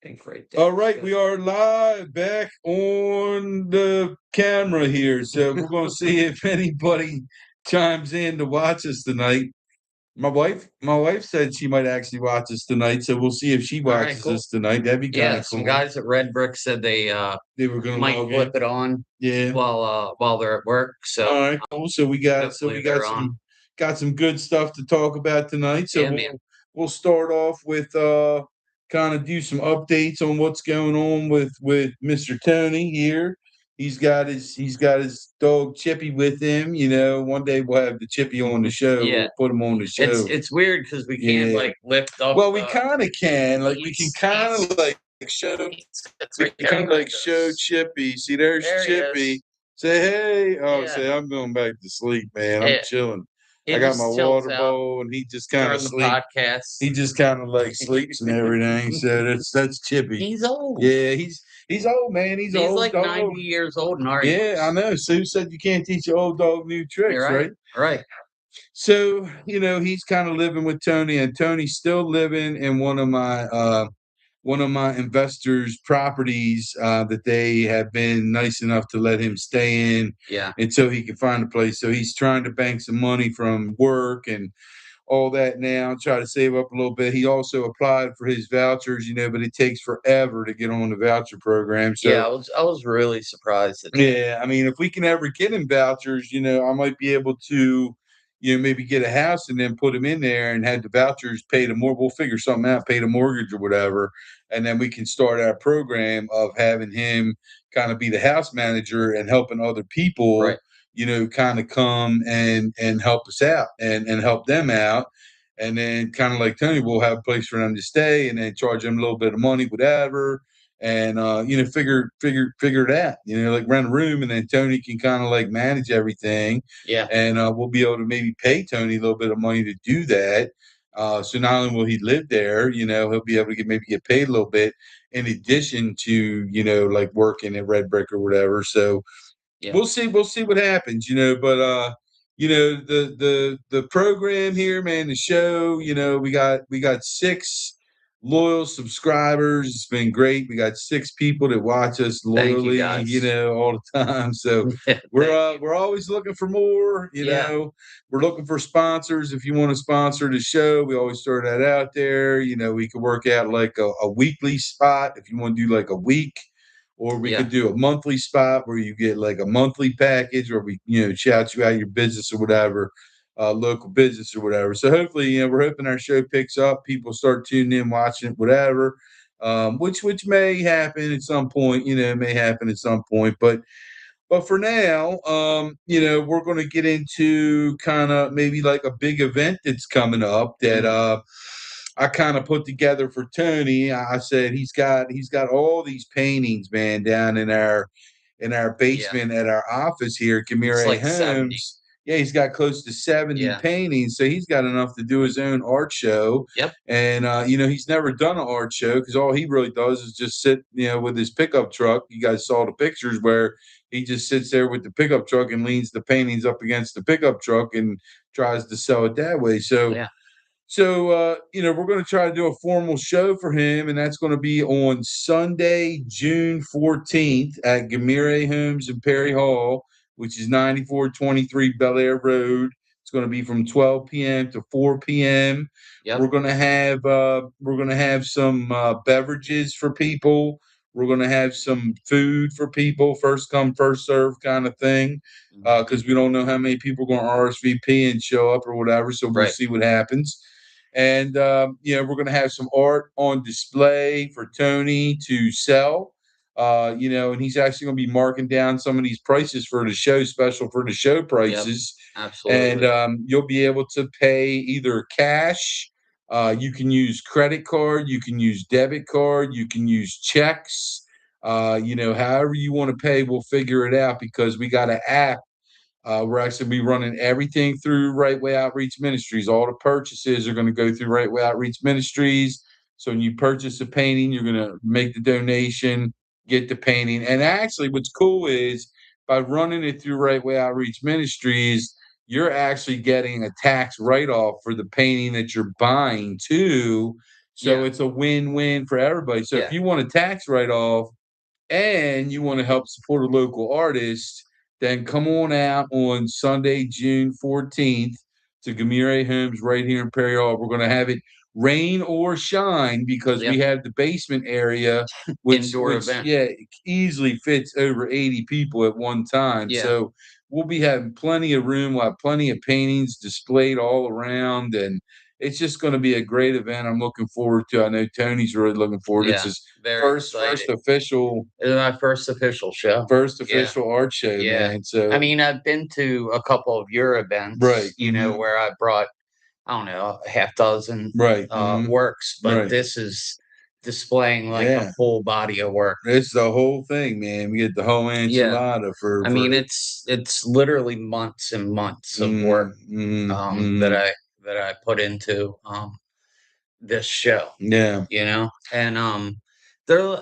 think right there. All right, we are live back on the camera here. So we're going to see if anybody chimes in to watch us tonight. My wife said she might actually watch us tonight, so we'll see if she All right, watches cool. us tonight. That'd be kind Yeah, of some cool. guys at Red Brick said they They were going to might log flip in. it on Yeah. while they're at work. All So right, cool. So we got hopefully they're on. got some good stuff to talk about tonight. So Yeah, man. we'll start off with kind of do some updates on what's going on with Mr. Tony here. He's got his dog Chippy with him. You know, one day we'll have the Chippy on the show. Yeah, We'll put him on the show. it's weird because we can't Yeah. like lift up. Well, we kind of can. Like we can he's- kind of like show. it's We right can there kind of like behind show us. Chippy. See, there's There he Chippy. is. Say hey. Oh, Yeah. say I'm going back to sleep, man. I'm Yeah. chilling. He I got my just chills water out bowl, and he just kind of during the sleep. podcast. He just kind of like sleeps and everything. So that's Chippy. He's old. Yeah, he's old, man. He's an He's old like dog. 90 years old and already. Yeah, I know. Sue said you can't teach an old dog new tricks, You're right? Right. So, you know, he's kind of living with Tony, and Tony's still living in one of my investors' properties that they have been nice enough to let him stay in until he can find a place. So he's trying to bank some money from work and all that now, try to save up a little bit. He also applied for his vouchers, you know, but it takes forever to get on the voucher program. So yeah, I was really surprised at that. yeah, I mean, if we can ever get him vouchers, you know, I might be able to, you know, maybe get a house and then put him in there and have the vouchers pay the more. We'll figure something out, pay the mortgage or whatever, and then we can start our program of having him kind of be the house manager and helping other people, Right. you know, kind of come and help us out and help them out. And then kind of like Tony, we'll have a place for them to stay and then charge them a little bit of money, whatever, and you know, figure it out. You know, like rent a room, and then Tony can kind of like manage everything. Yeah. And we'll be able to maybe pay Tony a little bit of money to do that. So not only will he live there, you know, he'll be able to maybe get paid a little bit in addition to, you know, like working at Red Brick or whatever. So we'll see what happens, you know. But you know, the program here, man, the show, you know, we got 6 loyal subscribers. It's been great. We got 6 people that watch us loyally, you know, all the time. So we're always looking for more, you know. We're looking for sponsors. If you want to sponsor the show, we always throw that out there. You know, we could work out like a weekly spot if you want to do like a week, or we could do a monthly spot where you get like a monthly package, or we, you know, shout you out your business or whatever, local business or whatever. So hopefully, you know, we're hoping our show picks up, people start tuning in, watching it, whatever, which may happen at some point, you know, it may happen at some point, but for now, you know, we're going to get into kind of maybe like a big event that's coming up that I kind of put together for Tony. I said he's got all these paintings, man, down in our basement at our office here at Ghimire like Homes. 70. Yeah, he's got close to 70 paintings, so he's got enough to do his own art show. Yep. And you know, he's never done an art show because all he really does is just sit, you know, with his pickup truck. You guys saw the pictures where he just sits there with the pickup truck and leans the paintings up against the pickup truck and tries to sell it that way. So you know, we're going to try to do a formal show for him, and that's going to be on Sunday, June 14th at Ghimire Homes in Perry Hall, which is 9423 Belair Road. It's going to be from 12 p.m. to 4 p.m. Yep. We're going to have some beverages for people. We're going to have some food for people, first come, first serve kind of thing, because we don't know how many people are going to RSVP and show up or whatever. So we'll see what happens. And, you know, we're going to have some art on display for Tony to sell, you know, and he's actually going to be marking down some of these prices for the show, special for the show prices. Yep, absolutely. And you'll be able to pay either cash. You can use credit card. You can use debit card. You can use checks. You know, however you want to pay, we'll figure it out because we got an app. We're actually be running everything through Right Way Outreach Ministries. All the purchases are going to go through Right Way Outreach Ministries. So when you purchase a painting, you're going to make the donation, get the painting. And actually, what's cool is by running it through Right Way Outreach Ministries, you're actually getting a tax write-off for the painting that you're buying too. So it's a win-win for everybody. So if you want a tax write-off and you want to help support a local artist, then come on out on Sunday, June 14th to Ghimire Homes right here in Perry Hall. We're going to have it rain or shine because we have the basement area, which Indoor event. easily fits over 80 people at one time. So we'll be having plenty of room. We'll have plenty of paintings displayed all around, and it's just going to be a great event. I'm looking forward to. I know Tony's really looking forward. It's his first official. It was my first official show. First official art show, man. So I mean, I've been to a couple of your events, right? You know, where I brought, I don't know, a half dozen works, but this is displaying like a full body of work. It's the whole thing, man. We get the whole enchilada for. I mean, it's literally months and months of work that I put into this show. Yeah, You know, and they're.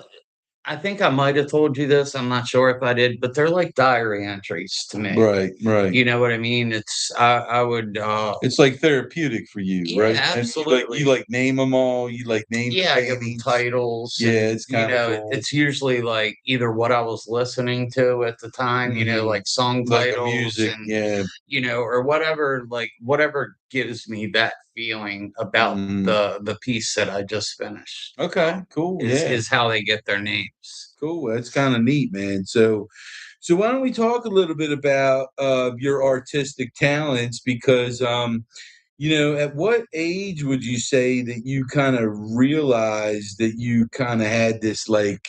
I think I might have told you this. I'm not sure if I did, but they're like diary entries to me. Right. You know what I mean? It's I would. It's like therapeutic for you, right? Absolutely. And you like name them all. You like name. I give them titles. It's kind of cool. It's usually like either what I was listening to at the time. You know, like song titles, like music, and you know, or whatever. Like whatever gives me that feeling about the piece that I just finished. Okay, cool. Is how they get their names. Cool. That's kind of neat, man. So why don't we talk a little bit about your artistic talents? Because you know, at what age would you say that you kind of realized that you kind of had this like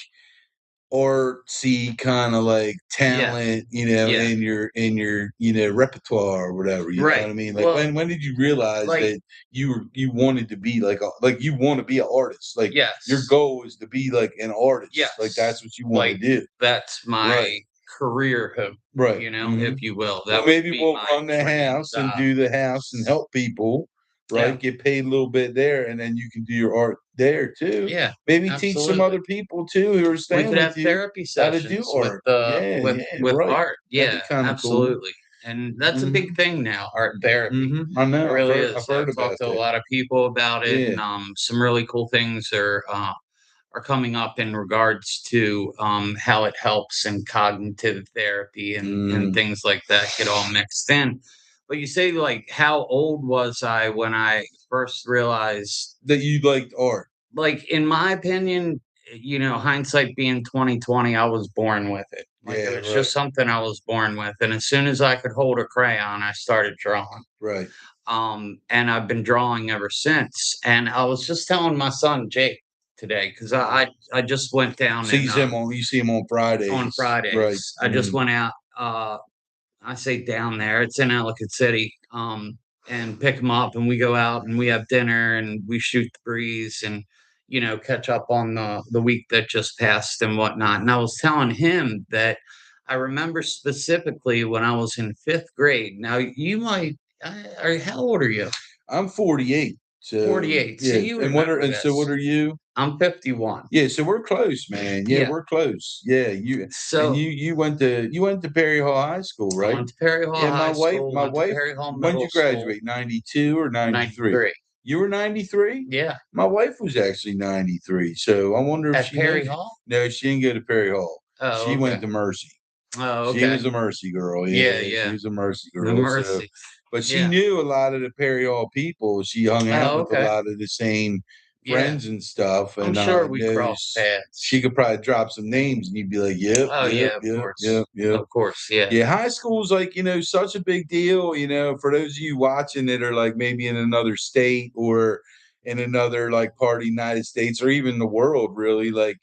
artsy kind of like talent, you know, in your repertoire or whatever, you know what I mean? Like when did you realize that you wanted to be like you want to be an artist? Like your goal is to be like an artist. Like that's what you want to do. That's my career hope, you know, if you will. That maybe we'll run the house and do the house and help people. Right, get paid a little bit there, and then you can do your art there too. Maybe teach some other people too who are staying with you therapy sessions how to do art. With art. Absolutely. Cool. And that's a big thing now, art therapy. I know. It really is. I've heard about talked to a lot of people about it, and some really cool things are coming up in regards to how it helps in cognitive therapy and things like that get all mixed in. But you say, like, how old was I when I first realized that you liked art? Like, in my opinion, you know, hindsight being 2020, I was born with it. Like, it was just something I was born with. And as soon as I could hold a crayon, I started drawing. Right. And I've been drawing ever since. And I was just telling my son Jake today, because I just went down. You see him on Fridays. On Fridays, right? I just went out. I say down there. It's in Ellicott City. And pick him up, and we go out and we have dinner and we shoot the breeze and you know catch up on the week that just passed and whatnot. And I was telling him that I remember specifically when I was in 5th grade. Now you might. How old are you? I'm 48. So 48. So you so what are you? I'm 51. Yeah, so we're close, man. Yeah, we're close. Yeah, you went to Perry Hall High School, right? I went to Perry Hall High School. My wife. When did you graduate? 92 or 93? You were 93? Yeah. My wife was actually 93. So I wonder if she Perry Hall? No, she didn't go to Perry Hall. Oh, she went to Mercy. Oh, okay. She was a Mercy girl. Yeah. She was a Mercy girl. The Mercy. But she knew a lot of the Perry Hall people. She hung out with a lot of the same friends and stuff. And I'm sure we crossed paths. She could probably drop some names and you'd be like, yep. Of course. Yeah, high school's like, you know, such a big deal, you know, for those of you watching that are like maybe in another state or in another like part of the United States or even the world, really. Like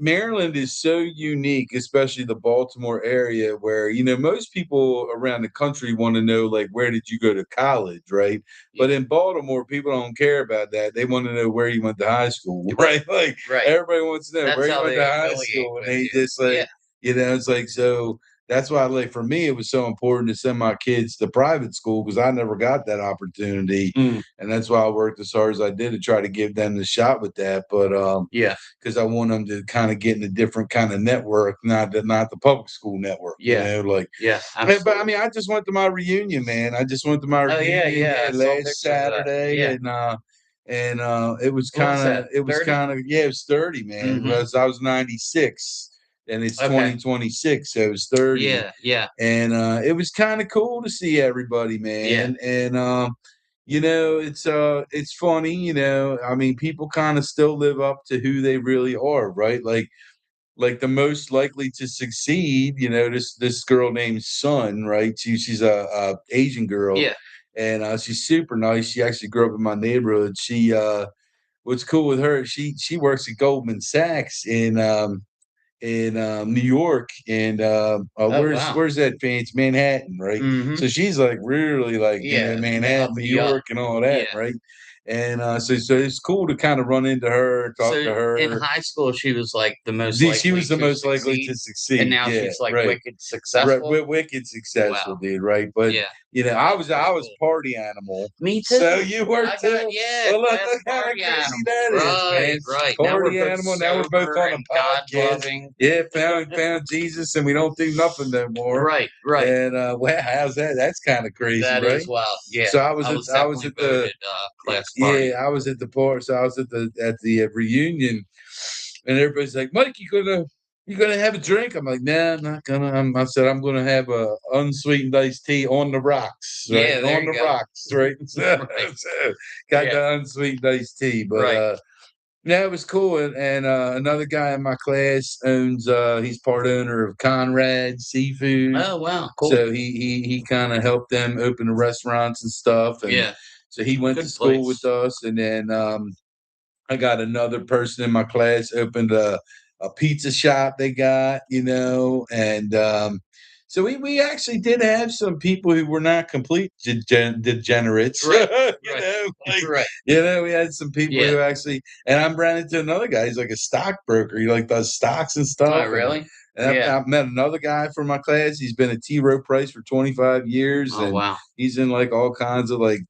Maryland is so unique, especially the Baltimore area, where you know most people around the country want to know like where did you go to college, right? But in Baltimore, people don't care about that. They want to know where you went to high school, right? Like everybody wants to know where you went to high school, and they just like you know, it's like so. That's why, like, for me, it was so important to send my kids to private school because I never got that opportunity, and that's why I worked as hard as I did to try to give them the shot with that. But because I want them to kind of get in a different kind of network, not the public school network. You know, like but I mean, I just went to my reunion, man. I just went to my reunion last Saturday, and and What was that? it was 30? kind of yeah, it was 30, man. It Mhm. was I was 96, and it's Okay. 2026, so it was 30, Yeah, yeah, and it was kind of cool to see everybody, yeah, man. And it's funny, I mean, people kind of still live up to who they really are, right? Like the most likely to succeed, this girl named Sun, right? She's a Asian girl, yeah. and she's super nice. She actually grew up in my neighborhood. She what's cool with her, she works at Goldman Sachs in New York, and Oh, wow. where's that fancy Manhattan, right? So Mhm. she's like really like Yeah, Manhattan, New uppity up. York, and all that, Yeah. right? And so it's cool to kind of run into her, talk to So in her. high school, she was like the most She likely was the to most likely to succeed, and succeed. now Yeah, she's like right. wicked Right, successful. wicked successful, Wow. dude. Right, but Yeah, I was that's I pretty was cool. party animal. Me So too. you were I got, too. yeah, Well, class look how party crazy animal. that is, Right, man. right. Now we're Party both animal. Now we're both sober on a and God podcast. loving. Yeah, found Jesus, and we don't do nothing no more. Right, right. And well, how's that? That's kind of crazy, That right? is wild. Yeah, So I was I was definitely at the voted class yeah, party. I was at the part. So I was at the reunion, and everybody's like, "Mike, you gonna have a drink?" I'm like, "Nah, I'm not gonna." I said, "I'm gonna have a unsweetened iced tea on the rocks, right? Yeah, there On you the go. rocks, right?" Right. So got Yeah, the unsweetened iced tea, but right. yeah, it was cool. And another guy in my class owns. He's part owner of Conrad Seafood, Oh, wow, cool. so he kind of helped them open the restaurants and stuff, and Yeah, so he went to good school with place. us, and then I got another person in my class opened a pizza shop they got, and so we actually did have some people who were not complete degenerates, Right, right, like right. we had some people Yeah. who actually, and I ran into another guy. He's like a stockbroker. He like does stocks and Oh, stuff, and really? and Yeah. I met another guy from my class. He's been at T. Rowe Price for 25 years, Oh, and wow. he's in like all kinds of like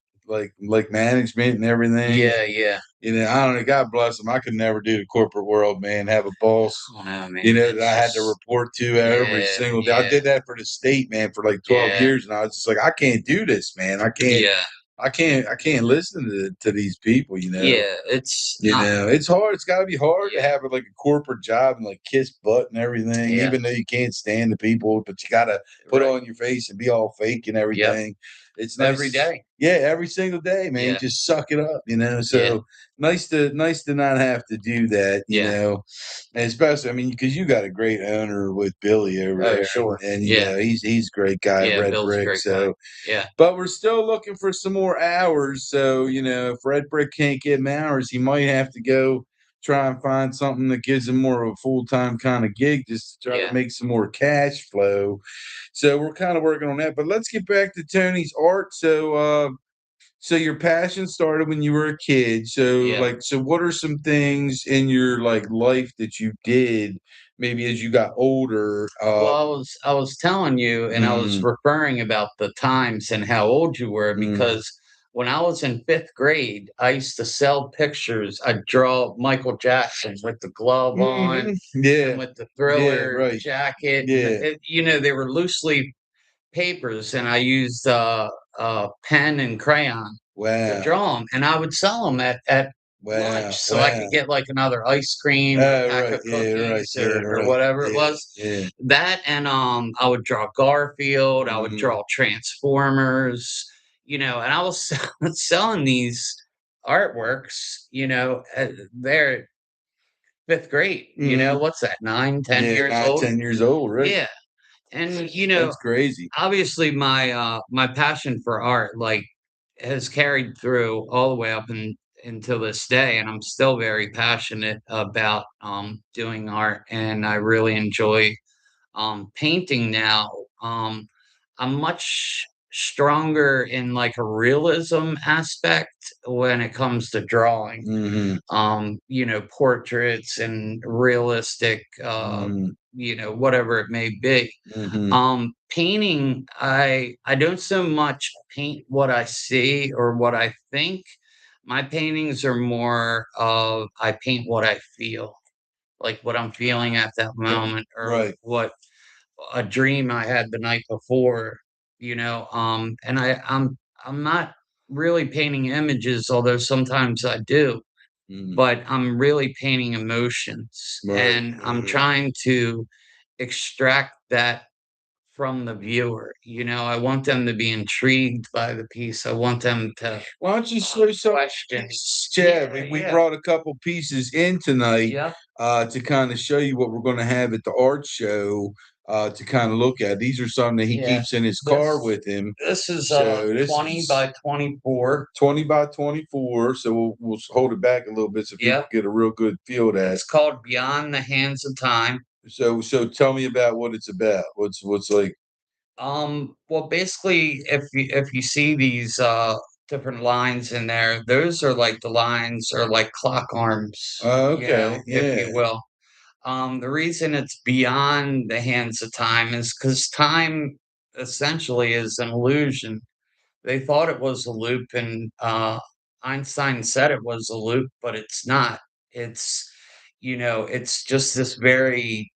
management and everything. Yeah, yeah. I don't know. God bless them. I could never do the corporate world, man. Have a boss, I don't know, man. that It's I had to just, report to every yeah, single day. I yeah, did that for the state, man, for like 12 yeah, years, and I was just like, I can't do this, man. yeah, I can't listen to these people. yeah. It's not, It's hard. It's got to be hard to yeah, have like a corporate job and like kiss butt and everything, yeah. even though you can't stand the people, but you got to put Right. on your face and be all fake and Yep. everything. It's Every nice. day. Yeah, every single day, man. Yeah, Just suck it up, yeah, So nice to not have to do that, yeah. And especially, I mean, because you got a great owner with Billy over Oh, there, sure. and Yeah, he's a great guy, yeah. Red Bill's a Brick. great guy. So Yeah, but we're still looking for some more hours. So, if Red Brick can't get him hours, he might have to go try and find something that gives him more of a full time kind of gig just to try to yeah, make some more cash flow. So we're kind of working on that. But let's get back to Tony's art. So your passion started when you were a kid. yeah. So what are some things in your like life that you did maybe as you got older? Well, I was telling you, and I was Mm, referring about the times and how old you were mm, because when I was in 5th grade, I used to sell pictures. I'd draw Michael Jackson with the glove on and yeah, with the yeah, Thriller right. jacket, and Yeah. they were loosely papers, and I used pen and crayon to Wow. draw them, and I would sell them at lunch Wow. so I could Wow. get like another ice cream or a Oh, pack right. of Yeah, right. cookies Yeah, or right. whatever it Yeah, was. yeah. That and I would draw Garfield, I would Mhm. draw Transformers, and I was selling these artworks, they're 5th grade, Mhm. what's that, 9, 10 Yeah, years 9, old? 10 years old, right? Yeah. And That's crazy. obviously my passion for art like has carried through all the way up until this day, and I'm still very passionate about doing art, and I really enjoy painting now. um I'm much stronger in like a realism aspect when it comes to drawing, Mhm. portraits and realistic, Mhm. whatever it may be. Mhm. Painting, I don't so much paint what I see or what I think. My paintings are more of I paint what I feel, like what I'm feeling at that Right. moment, or Right. what a dream I had the night before, and I'm not really painting images, although sometimes I do, Mhm. but I'm really painting emotions, Right, and I'm right. trying to extract that from the viewer. I want them to be intrigued by the piece. I want them to Why don't you show some question. pieces, Yeah, Chad? We yeah, brought a couple pieces in tonight yeah, to kind of show you what we're going to have at the art show to kind of look at. These are some that he yeah. keeps in his car This with him. this is So this 20 is by 24. 20 by 24. So we'll hold it back a little bit so people Yep. get a real good feel of that. It's called Beyond the Hands of Time. So tell me about what it's about. What's like? Well, basically, if you see these different lines in there, those are like the lines or like clock arms, Okay, if yeah. you will. The reason it's beyond the hands of time is because time essentially is an illusion. They thought it was a loop, and Einstein said it was a loop, but it's not. It's it's just this very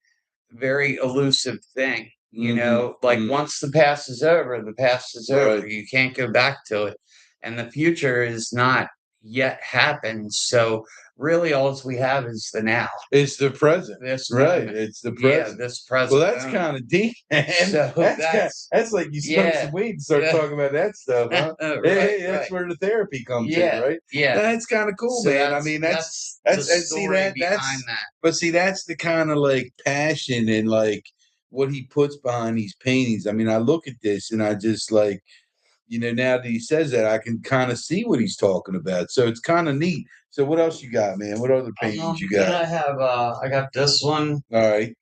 very elusive thing. Mm-hmm. Like Mm-hmm. once the past is over, the past is over. Right. You can't go back to it. And the future is not yet happened. So really all we have is the now, It's the present, this right? moment. It's the Yeah, present. this Well, present that's moment. kind of deep, man. So That's like you smoke yeah, some weed and start yeah, talking about that stuff, huh? right, Hey, that's right. where the therapy comes in, Yeah, right? yeah. That's kind of cool, So man. I that's mean, that's the that's and see story that behind that's that. but see that's the kind of like passion and like what he puts behind these paintings. I mean, I look at this and I just like now that he says that, I can kind of see what he's talking about. So it's kind of neat. So what else you got, man? What other paintings you Then got? I got this one. All right.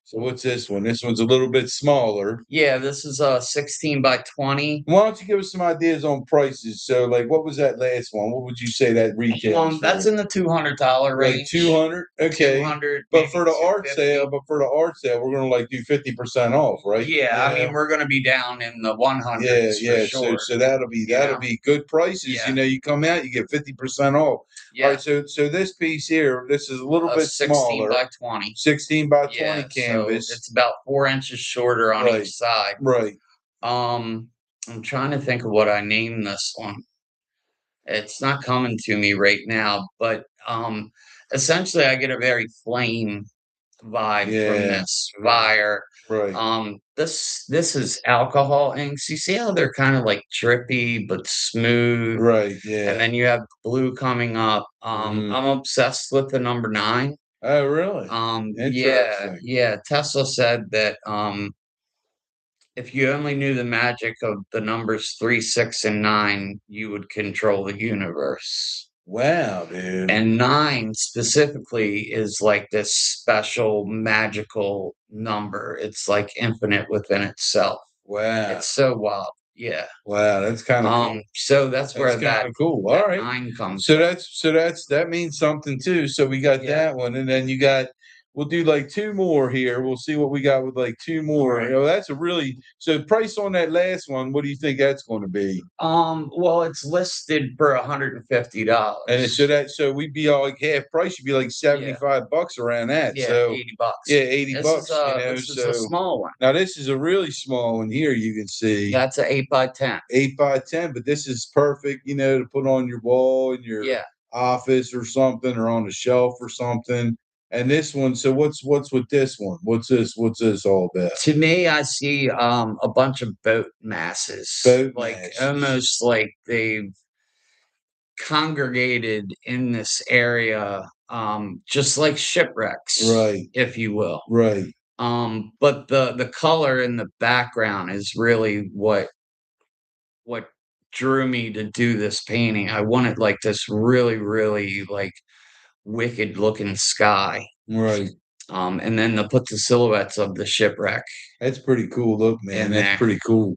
So what's this one? This one's a little bit smaller. Yeah, this is 16 by 20. Why don't you give us some ideas on prices? So, like, what was that last one? What would you say that retails That's for? in the $200 Like range. 200? Okay. 200, But maybe for the art sale, 250. we're gonna like do 50% off, right? Yeah, I Yeah. mean we're gonna be down in the Yeah, 100s for yeah. So sure. so that'll be good prices. Yeah, You come out, you get 50% off. All yeah. right, so this piece here, this is a little A bit 16 smaller, by 20. 16 by 20 Yeah, so canvas. it's about 4 inches shorter on Right, each side. right. Um, I'm trying to think of what I named this one. It's not coming to me right now, but essentially I get a very flame vibe from Yeah, this fire. right, This is alcohol inks. You see how they're kind of like drippy but smooth, right. and Yeah. then you have blue coming up. Mhm. I'm obsessed with the number 9. Oh, really? Yeah, Interesting. yeah. Tesla said that if you only knew the magic of the numbers 3, 6, and 9, you would control the universe. Wow, dude. And 9 specifically is like this special magical number. It's like infinite within itself. Wow. It's so wild. Yeah. Wow, that's kind of cool. So that's That's where kind that of cool. All that right. 9 comes So from. that means something too. So we got Yeah. that one, and then you got we'll do like two more here. We'll see what we got with like two All more. right. That's a really so price on that last one. What do you think that's going to be? Well, it's listed for And so $150. so we'd be all like half price. You'd be like Yeah. $75 around that. Yeah, So yeah, $80. 80 This is bucks. a this is a So small one. now this is a really small one here. You can see. That's a 8 by 10. 8 by 10, but this is perfect, to put on your wall in your Yeah. office or something, or on a shelf or something. And this one, so what's with this one? What's this all about? To me, I see a bunch of boat masses, Boat like masses. almost like they've congregated in this area, just like shipwrecks, Right, if you will. right. But the color in the background is really what drew me to do this painting. I wanted like this really, really like wicked looking sky. Right. And then to put the silhouettes of the shipwreck That's pretty cool. Look, man, in that's there. pretty cool.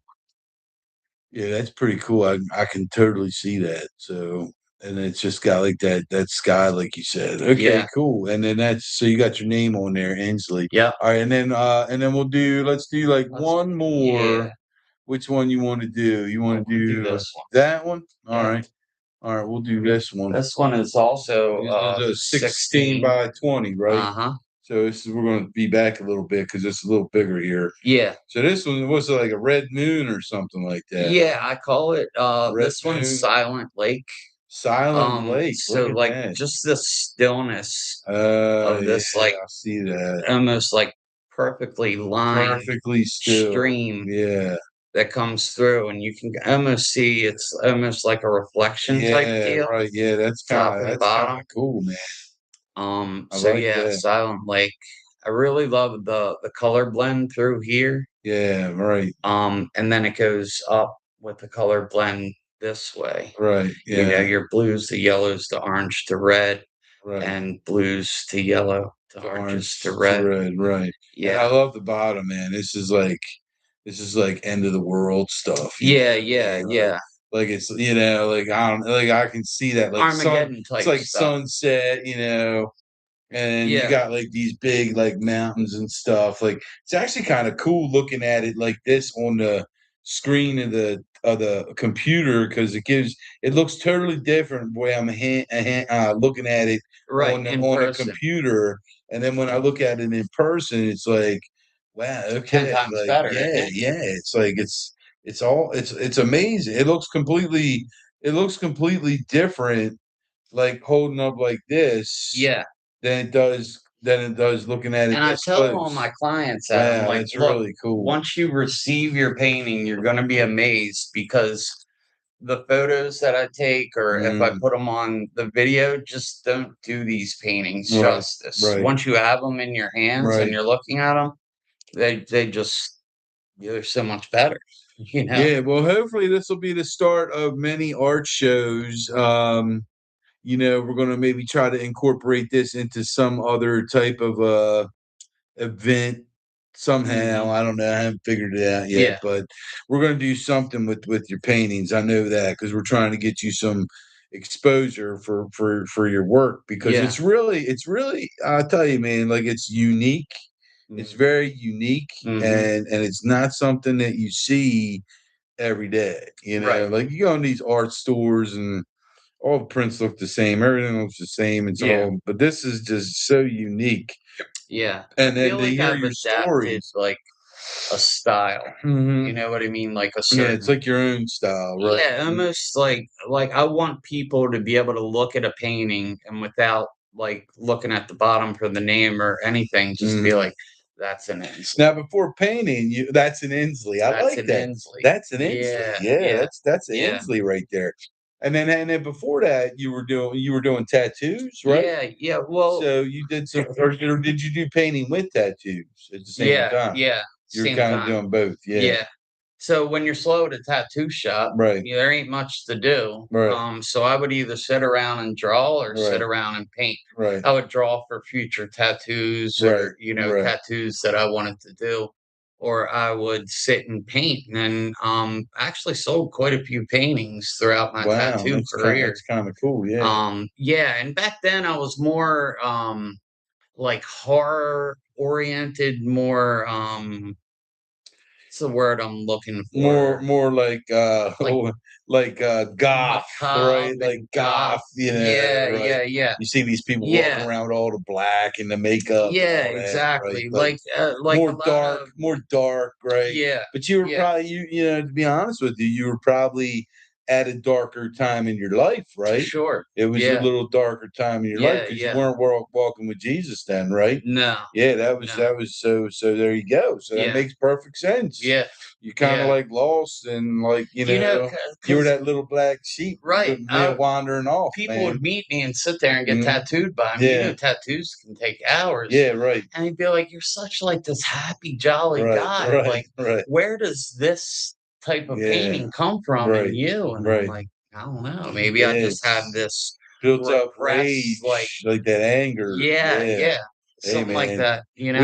Yeah, that's pretty cool. I can totally see that. So, and it's just got like that sky, like you said. Okay, Yeah. cool. And then that's so you got your name on there, Insley. Yep. All right, and then let's do like one more. Yeah. Which one you want to do? You I want to want to do do this one. that one? All Yeah. right. All right, we'll do this one. This one is also This one's a 16 16. by 20, right? Uh-huh. So we're going to be back a little bit because it's a little bigger here. Yeah. So this one was like a red moon or something like that. Yeah, I call it, Red this one's moon, Silent Lake. Silent Lake. So, Look at like, that. just the stillness of Yeah, this, like, I see that. almost, like, perfectly lined Perfectly still. stream Yeah. that comes through, and you can almost see it's almost like a reflection type Yeah, deal, right. Yeah, top and that's kind of bottom. cool, man. I So like yeah, that. Silent Lake. I really love the color blend through here. Yeah, right. And then it goes up with the color blend this way. Right. You know, Yeah. your blues to yellows to orange to red, Right. and blues to yellow to The oranges to orange to red. red, right. And I Yeah. love the bottom, man. This is like end of the world stuff, you know Yeah, what I yeah, mean? yeah. Like it's like I don't like I can see that like Armageddon it's type like stuff. sunset, and you Yeah. got like these big like mountains and stuff. Like it's actually kind of cool looking at it like this on the screen of the computer because it looks totally different the way looking at it Right, in on a person. computer, and then when I look at it in person, it's like, wow, 10 okay, times like better, isn't yeah, it? yeah. It's like it's amazing. It looks completely different like holding up like this Yeah. than it does looking at it And I this tell all my close. clients that I'm Wow, like, that's look, really cool. once you receive your painting, you're going to be amazed because the photos that I take, or if I Mm, put them on the video, just don't do these paintings right, justice. right, Once you have them in your hands and right. you're looking at them, they just, they're so much better, you know? Yeah, well, hopefully this will be the start of many art shows. We're going to maybe try to incorporate this into some other type of event somehow. Hmm. I don't know. I haven't figured it out yet, Yeah, but we're going to do something with your paintings. I know that because we're trying to get you some exposure for your work because yeah. it's really I'll tell you, man, like it's unique. It's very unique, Mm-hmm. and it's not something that you see every day. Right. Like you go in these art stores and all the prints look the same. Everything looks the same. It's Yeah. all, but this is just so unique. Yeah. I And then feel to like hear I've your adapted stories, like a style. You hmm know what I mean? Like a yeah, it's certain, like your own style, right? yeah, almost like I want people to be able to look at a painting and without like looking at the bottom for the name or anything, just be Mhm. like, that's an Inslee. Now, before painting, that's an Inslee. I That's like an that. Inslee. That's an Inslee. Yeah, Yeah, yeah, that's an yeah, Inslee right there. And then before that, you were doing tattoos, right? yeah, yeah. Well, So you did some, or did you do painting with tattoos at the same yeah, time? yeah. You're Same kind of time. doing both. Yeah. Yeah. So when you're slow at a tattoo shop, Right. there ain't much to do. Right. So I would either sit around and draw or sit Right. around and paint. Right. I would draw for future tattoos Right. or, Right. tattoos that I wanted to do, or I would sit and paint. And actually sold quite a few paintings throughout my Wow, tattoo career. that's kind of cool. Yeah. Yeah, and back then I was more like horror oriented, more what's the word I'm looking for? More like Like like goth, right? macabre Like and goth. goth, Yeah, right? yeah, yeah. You see these people walking Yeah. around with all the black and the makeup and Yeah, all that, right? exactly. Like Like a lot of, more dark, right? yeah, But you were yeah, probably to be honest with you, you were probably at a darker time in your life, for right? sure. It was a Yeah, little darker time in your life yeah, because you yeah. weren't walking with Jesus then, right? No, Yeah, no. that was so there you go. So that Yeah, makes perfect sense. yeah, You kind of yeah. like lost and like, you were Because that little black sheep right, wandering off, people man. would meet me and sit there and get Mhm. tattooed by him. Yeah. Tattoos can take hours. Yeah, right. And he'd be like, "You're such like this happy, jolly Right. guy. Right. Like, Right. where does this type of Yeah. painting come from in Right. you?" And I'm Right. like, I don't know. Maybe I Yeah, just had it's this built up repressed, like, rage, like that anger. yeah, Yeah. yeah, Hey something like man. that, you know?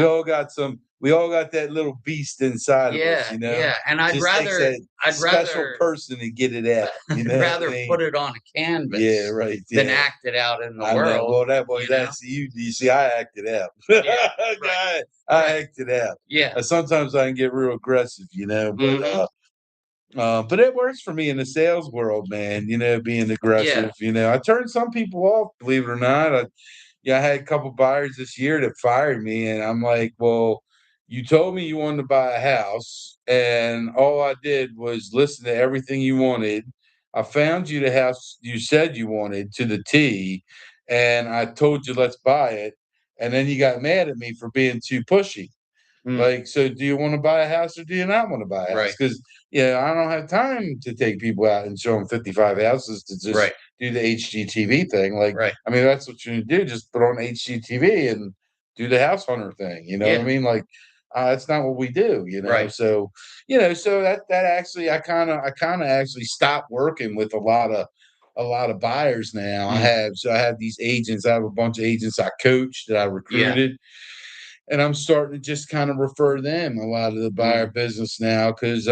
We all got that little beast inside of us, Yeah, yeah. And Just takes that I'd special rather, person to get it out. You I'd know what I rather mean? put it on a Yeah, canvas right. than Yeah. act it out in the I know. world, Well, that boy, you know? that's you. You see, I acted out. Yeah, right, I right. acted out. Yeah. Sometimes I can get real aggressive, Hmm. but it works for me in the sales world, man. Being Yeah. aggressive. I turn some people off, believe it or not. yeah, I had a couple buyers this year that fired me, and I'm like, well, you told me you wanted to buy a house, and all I did was listen to everything you wanted. I found you the house you said you wanted to the T, and I told you let's buy it, and then you got mad at me for being too pushy. Mm, Like, so do you want to buy a house or do you not want to buy a house? right. Because yeah, I don't have time to take people out and show them 55 houses to just Right. do the HGTV thing. Like, Right. I mean, that's what you do. Just put on HGTV and do the house hunter thing. You know what I Yeah. mean? Like, that's not what we do. You know, Right. so so that actually, I kind of actually stopped working with a lot of buyers now. Mm, I have these agents. I have a bunch of agents I coach that I yeah. recruited, and I'm starting to just kind of refer them a lot of the buyer Mm, business now because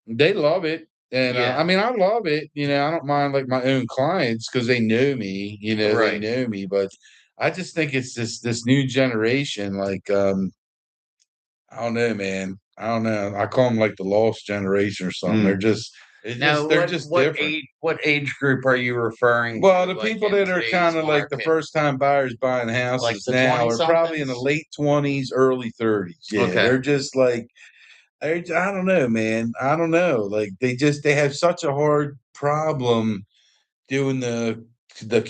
they love it. And yeah. I mean, I love it. I don't mind like my own clients because they know me. They Right. know me. But I just think it's this new generation. Like, I don't know, man. I don't know. I call them like the lost generation or something. Mm. Now, They're just different. what age group are you referring Well, to, the like people in that are today's kind of like the market? first time buyers buying Like houses the now 20 are probably in the somethings? late 20s, early 30s. Yeah, Okay. they're just like I don't know, man. I don't know. Like they have such a hard problem doing the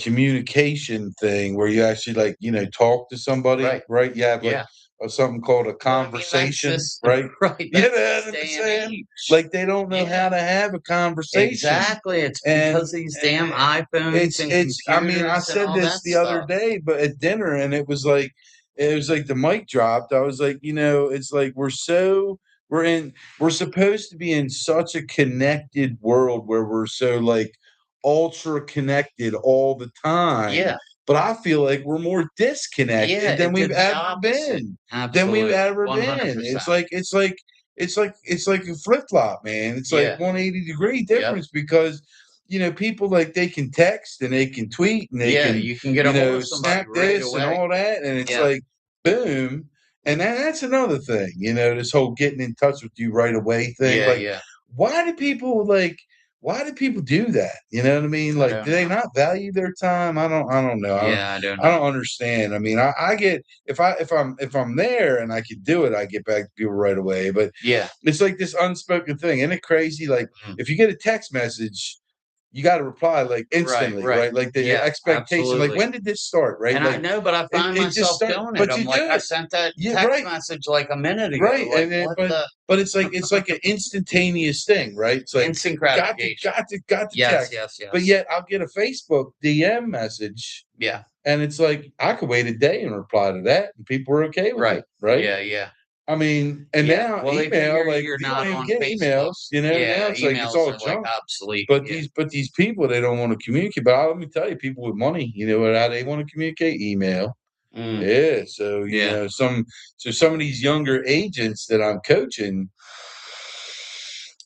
communication thing where you actually like talk to somebody, Right. right? You have like Yeah. something called a Well, I mean, that's conversation, this, right? right. You know That's what this I'm day and saying? age. Like they don't know Yeah. how to have a conversation, Exactly. It's and because these damn iPhones and it's. I mean, I computers and said all this that the other stuff. day, but at dinner, and it was like the mic dropped. I was like, it's like we're in we're supposed to be in such a connected world where we're so like ultra connected all the time. Yeah. But I feel like we're more Yeah. disconnected than It we've did the ever opposite. been. Than we've Absolutely. ever been. 100%. It's like a flip flop, man. It's like Yeah. 180-degree Yep. difference because people like they can text and they can tweet and they Yeah. can You can get a hold of somebody snap right this and away. all that, and it's Yeah. like boom. And that's another thing, this whole getting in touch with you right away thing. Yeah. Like, Yeah. why do people like why do people do that? You know what I mean? I Like, do don't they know. not value their time? I don't know. I don't Yeah. I don't I know. don't understand. I mean, I get if I'm there and I could do it, I get back to people right away. But Yeah. it's like this unspoken thing. Isn't it crazy? Like, Mm. if you get a text message, you got to reply like Right. instantly, Right. right? Like the Yeah. expectation, like Absolutely. when did this start, right? And I Like know, but I find it just myself start, doing it. but I'm you like, do I it, sent that yeah, text right, message like a minute ago. right, Like, and then what the but it's like an instantaneous thing, right? It's like instant got to gratification? got to got to Yes. text, Yes. but Yes. yet I'll get a Facebook DM message, Yeah. and it's like I could wait a day and reply to that, and people are okay with Right. it, right? Yeah. Yeah. I mean, and Yeah. now Well, they email, figure like you're you don't not even on get Facebook. emails, now Yeah. it's like it's Emails all are like junk. obsolete. But Yeah. these people they don't want to communicate. But let me tell you, people with money, how they want to communicate? Email. Mm, Yeah. So yeah. some of these younger agents that I'm coaching,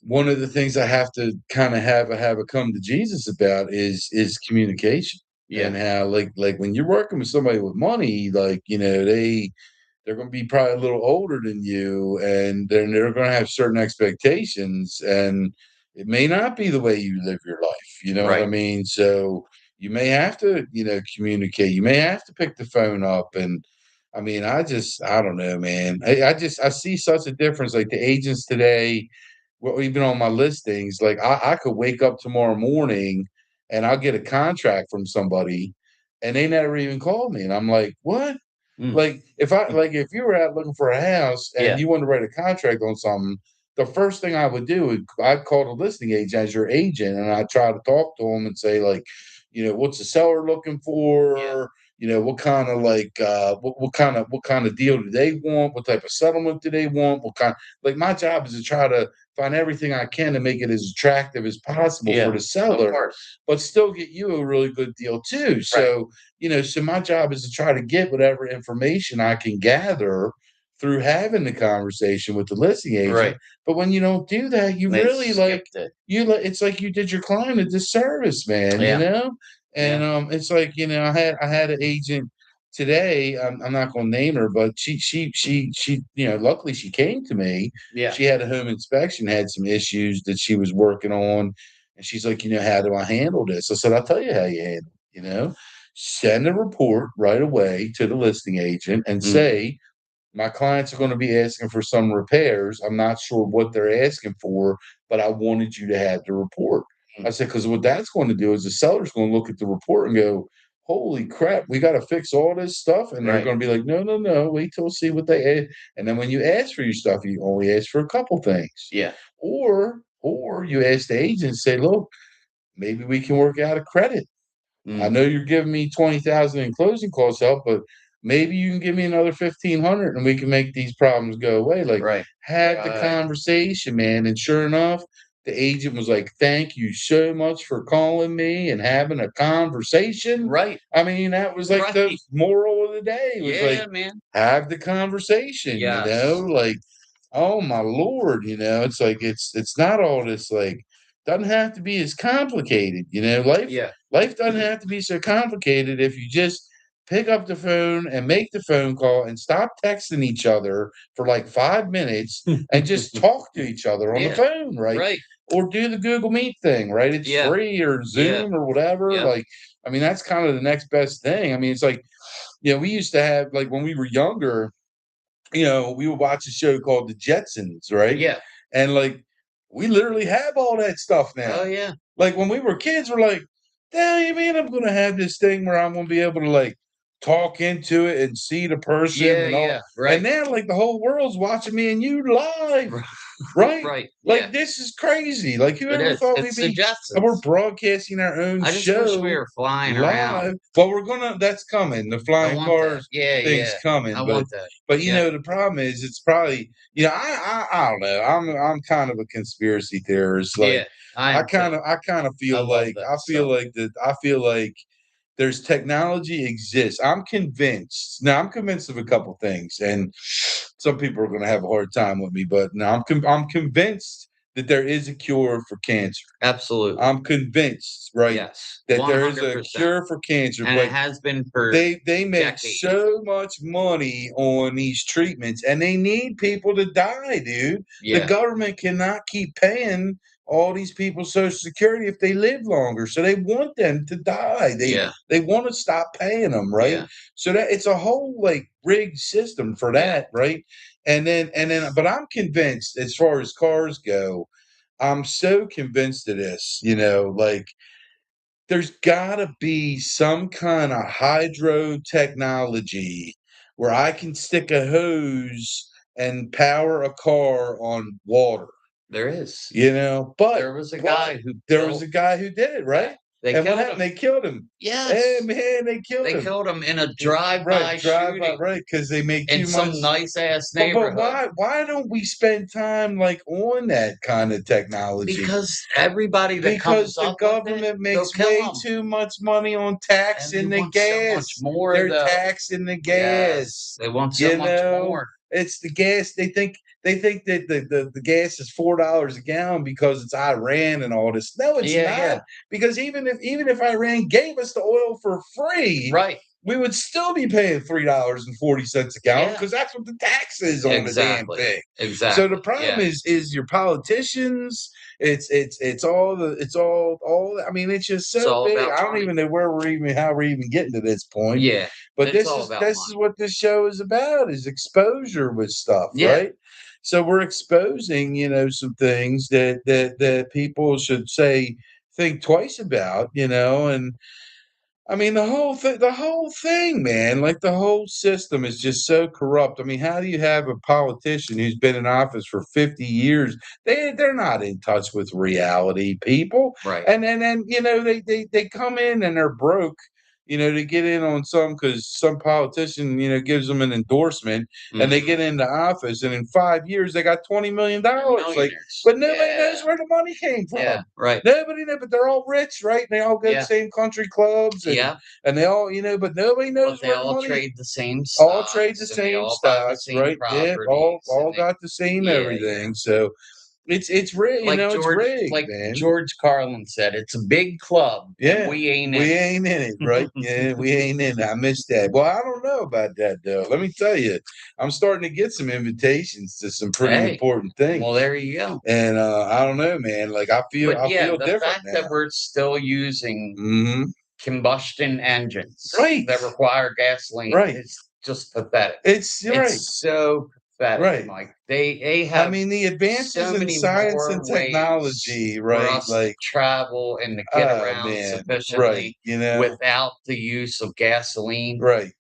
one of the things I have to kind of have a come to Jesus about is communication, Yeah. and how like when you're working with somebody with money, like they're going to be probably a little older than you, and they're going to have certain expectations, and it may not be the way you live your life. You know what I Right. mean? So you may have to, communicate. You may have to pick the phone up, and I mean, I don't know, man. I see such a difference. Like the agents today, well, even on my listings, like I could wake up tomorrow morning and I'll get a contract from somebody, and they never even called me, and I'm like, what? Mm, Like if you were out looking for a house and yeah. you wanted to write a contract on something, the first thing I would do is I'd call the listing agent as your agent, and I'd try to talk to them and say like, what's the seller looking Yeah. for? What kind of like what kind of deal do they want? What type of settlement do they want? What kind like my job is to try to find everything I can to make it as attractive as possible for Yeah. the Of seller, course. but still get you a really good deal too. Right. So my job is to try to get whatever information I can gather through having the conversation with the listing agent. Right. But when you don't do that, you They really like skipped it. it's like you did your client a disservice, man, Yeah. And Yeah. it's like, I had an agent today, I'm not gonna name her, but she, luckily she came to me. Yeah. She had a home inspection, had some issues that she was working on, and she's like, how do I handle this? I said, I'll tell you how you handle it, send a report right away to the listing agent and Mm, say, my clients are going to be asking for some repairs. I'm not sure what they're asking for, but I wanted you to have the report. I mm. said, because what that's going to do is the seller's going to look at the report and go, holy crap, we got to fix all this stuff. And they're Right. going to be like, no, no, no, wait till see what they add. And then when you ask for your stuff, you only ask for a couple things. Yeah. Or you ask the agent, say, look, maybe we can work out a credit. I Mm, know you're giving me 20,000 in closing costs help, but maybe you can give me another 1,500 and we can make these problems go away. Like, right. have the Right. conversation, man. And sure enough, the agent was like, thank you so much for calling me and having a conversation. Right. I mean, that was like the Right. moral of the day. It was like, Yeah, man. have the conversation, Yes. like, oh my lord, it's like it's not all this like doesn't have to be as complicated, life Yeah. life doesn't have to be so complicated if you just pick up the phone and make the phone call and stop texting each other for like 5 minutes and just talk to each other on the Yeah. phone, right? Right. Or do the Google Meet thing, right? It's Yeah. free, or Yeah. Zoom or whatever. Yep. Like, I mean, that's kind of the next best thing. I mean, it's like, we used to have, like, when we were younger, we would watch a show called The Jetsons, right? Yeah. And like, we literally have all that stuff now. Oh, yeah. Like when we were kids, we're like, "Damn, you mean I'm gonna have this thing where I'm gonna be able to like talk into it and see the person Yeah. and all?" Yeah. And Right. now, like, the whole world's watching me and you live. Right. Right? Right. Yeah. Like, this is crazy. Like, It whoever is. thought we'd It's the be and we're Jetsons. broadcasting our own I just wish we show were flying around. live. Well, that's coming. The I flying want that. cars Yeah. thing's Yeah. I coming, but want that. but Yep. the problem is it's probably, I don't know. I'm kind of a conspiracy theorist. Like, Yeah. I am too. I kind of I feel love like that stuff. I feel like there's technology exists. I'm convinced. Now, I'm convinced of a couple things, and some people are going to have a hard time with me, but now I'm convinced that there is a cure for cancer. Absolutely. I'm convinced, right, Yes. that there is a 100%. cure for cancer, And it but has been for they make decades. so much money on these treatments, and they need people to die, dude. The Yeah. government cannot keep paying all these people Social Security if they live longer, so they want them to die. Yeah. They want to stop paying them, right? Yeah. So that it's a whole like rigged system for Yeah. that, right? But I'm convinced as far as cars go, I'm so convinced of this, like there's gotta be some kind of hydro technology where I can stick a hose and power a car on water, There is. but There was a but guy who there was a built guy who did it, right? that. They And what killed happened? him. They killed him. Hey, Yes. man, they killed They him. killed him in a Right, drive-by drive by, shooting right? Because they make in too much. some nice-ass But neighborhood why don't we spend time, like, on that kind of technology? because everybody that Because comes the up with it, government they'll makes kill way him. too much money on And they taxing the want so much gas. more, They're though. taxing the Yes. gas. They want so You much know, more. it's the gas. They think that the gas is $4 a gallon because it's Iran and all this. No, it's Yeah, not. yeah. Because even if Iran gave us the oil for free, Right. we would still be paying $3.40 a gallon Yeah. because that's what the tax is on the damn Exactly. thing. So the Exactly. problem Yeah. is your politicians. It's all. I mean, it's just It's so all big. about I don't money. even know how we're even getting to this point. Yeah. But It's this all is about this is money. what this show is about: is exposure with stuff, Yeah. right? So we're exposing, some things that people should think twice about, and I mean, the whole thing, man, like the whole system is just so corrupt. I mean, how do you have a politician who's been in office for 50 years? They're not in touch with reality, people. Right. And they come in and they're broke, to get in on some because some politician, gives them an endorsement and they Mhm. get into office and in 5 years they got $20 million. They're Like, millionaires. but nobody knows Yeah. where the money came Yeah. from. Right. Nobody knows, but they're all rich, right? And they all go to the Yeah. same country clubs Yeah. and they all, but nobody But knows they where the all money trade the same all trade the stocks and they same all buy the stocks, same right? Yeah, properties and all they got the same yeah, yeah. everything. So it's rigged, it's rigged, Like man. George Carlin said, it's a big club and Yeah. we ain't in We ain't in it, right? Yeah, we ain't in it. I missed that. Well, I don't know about that though. Let me tell you, I'm starting to get some invitations to some pretty Hey, important well, things. there you go. And I don't know, man. Like I But yeah, feel the different fact now. that we're still using Mhm. combustion engines Right. that require gasoline. Right. It's just pathetic. It's right. It's so pathetic, Right. Mike. They I have mean, the advances so in many science and more ways technology, for right? us to Like, travel and to get oh around man, right? sufficiently You know, without the use of gasoline. right?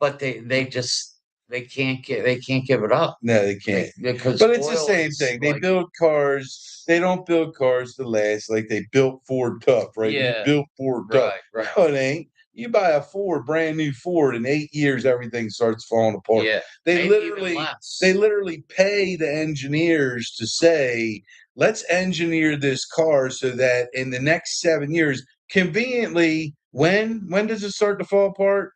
But they just they can't give it up. No, they can't. Because But it's the oil same is thing. They like, build cars. They don't build cars to last. Like they built Ford Tough, right? We yeah, built Ford Tough. right, right. No, it ain't. You buy a Ford, brand new Ford, in 8 years, everything starts falling apart. Yeah, They maybe even literally, they less. literally pay the engineers to say, let's engineer this car so that in the next 7 years, conveniently, when does it start to fall apart?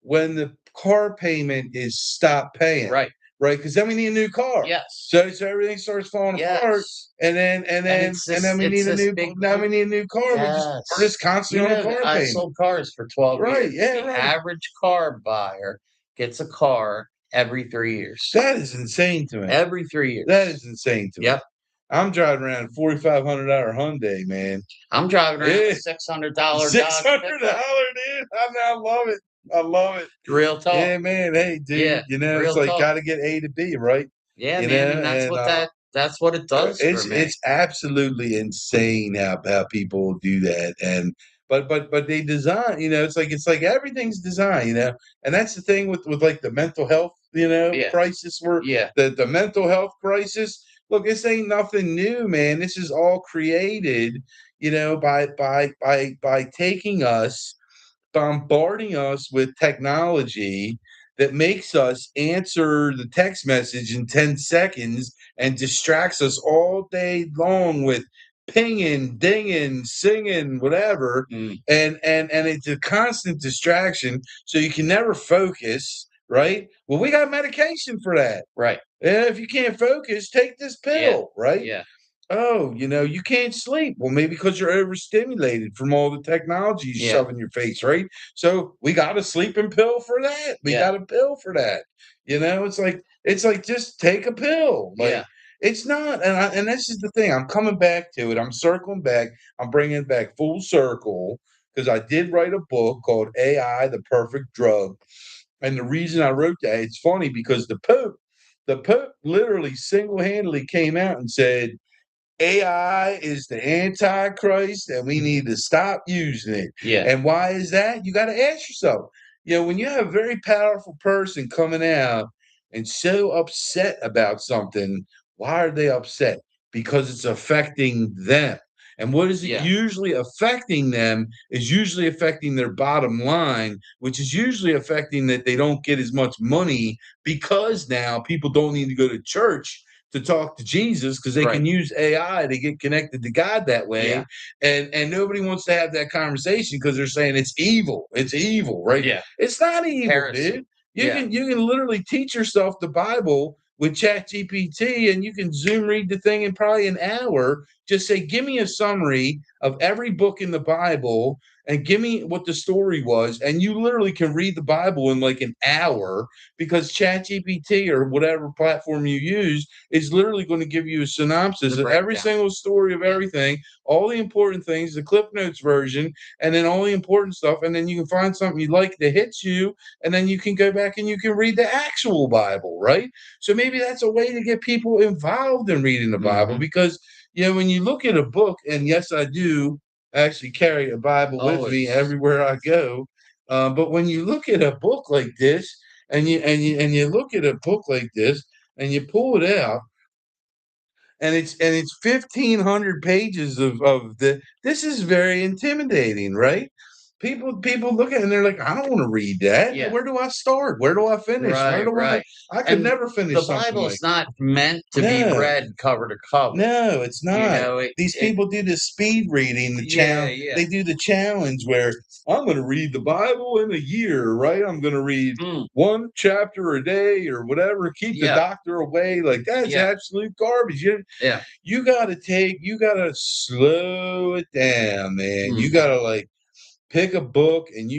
When the car payment is stopped paying, Right. right? Because then we need a new car. Yes. So everything starts falling apart, Yes. and then and And then and then we it's need a this new. big Now we need a new car. We're just yes. You constantly on a know that car I've payment, sold cars for 12 right? years. Yeah, The right. average car buyer gets a car every 3 years. That is insane to me. Every 3 That years. is insane to me. Yep. I'm driving around a $4,500 Hyundai, man. I'm driving around a Yeah, $600 six Dodge hundred pickup. dollars, dude. I love it. I love it. Real talk. Yeah, man. Hey, dude. Yeah, It's real like talk. got to get A to B, right? Yeah, man, and And that's what it does for me. it's absolutely insane how people do that, and but they design, it's like everything's designed, and that's the thing with like the mental health, Yeah. crisis, where Yeah. the mental health crisis. Look, this ain't nothing new, man. This is all created, by taking us, bombarding us with technology that makes us answer the text message in 10 seconds and distracts us all day long with pinging, dinging, singing, whatever. Mm, And it's a constant distraction. So you can never focus, right? Well, we got medication for that. right. And if you can't focus, take this Yeah. pill, right? Yeah. Oh, you can't sleep. Well, maybe because you're overstimulated from all the technology you Yeah. shove in your face, right? So we got a sleeping pill for that. We Yeah. got a pill for that. It's like just take a pill. Yeah. Like it's not, and this is the thing. I'm coming back to it. I'm circling back. I'm bringing it back full circle because I did write a book called AI: The Perfect Drug. And the reason I wrote that, it's funny because the Pope literally single-handedly came out and said AI is the Antichrist and we need to stop using it. Yeah. And why is that? You got to ask yourself, when you have a very powerful person coming out and so upset about something, why are they upset? Because it's affecting them. And what is it Yeah. usually affecting them is usually affecting their bottom line, which is usually affecting that they don't get as much money because now people don't need to go to church to talk to Jesus because they Right. can use AI to get connected to God that way. Yeah. And nobody wants to have that conversation because they're saying it's evil. It's evil, right? Yeah. It's not evil, Heresy. dude. You Yeah. can you can literally teach yourself the Bible with Chat GPT, and you can Zoom read the thing in probably an hour. Just say, give me a summary of every book in the Bible and give me what the story was. And you literally can read the Bible in like an hour because Chat GPT or whatever platform you use is literally going to give you a synopsis The of every breakdown. single story of Yeah. everything, all the important things, the Clip Notes version, and then all the important stuff. And then you can find something you like that hits you, and then you can go back and you can read the actual Bible, right? So maybe that's a way to get people involved in reading the Bible Mhm. because, when you look at a book, and yes, I do actually carry a Bible with me Always. everywhere I go. But when you look at a book like this, and you look at a book like this and you pull it out and it's 1,500 pages of this is very intimidating, right? People look at it and they're like, I don't want to read that. Yeah. Where do I start? Where do I finish? Where Right, do right. I could And never the finish something like Bible's not meant to be no. read cover to cover. No, it's You not. know, These people do the speed reading, the yeah, challenge. yeah. They do the challenge where I'm going to read the Bible in a year, right? I'm going to read Mm, one chapter a day or whatever, keep the yeah, doctor away. Like that's yeah, absolute garbage. yeah. You got to slow it down, man. You Mhm. got to like pick a book and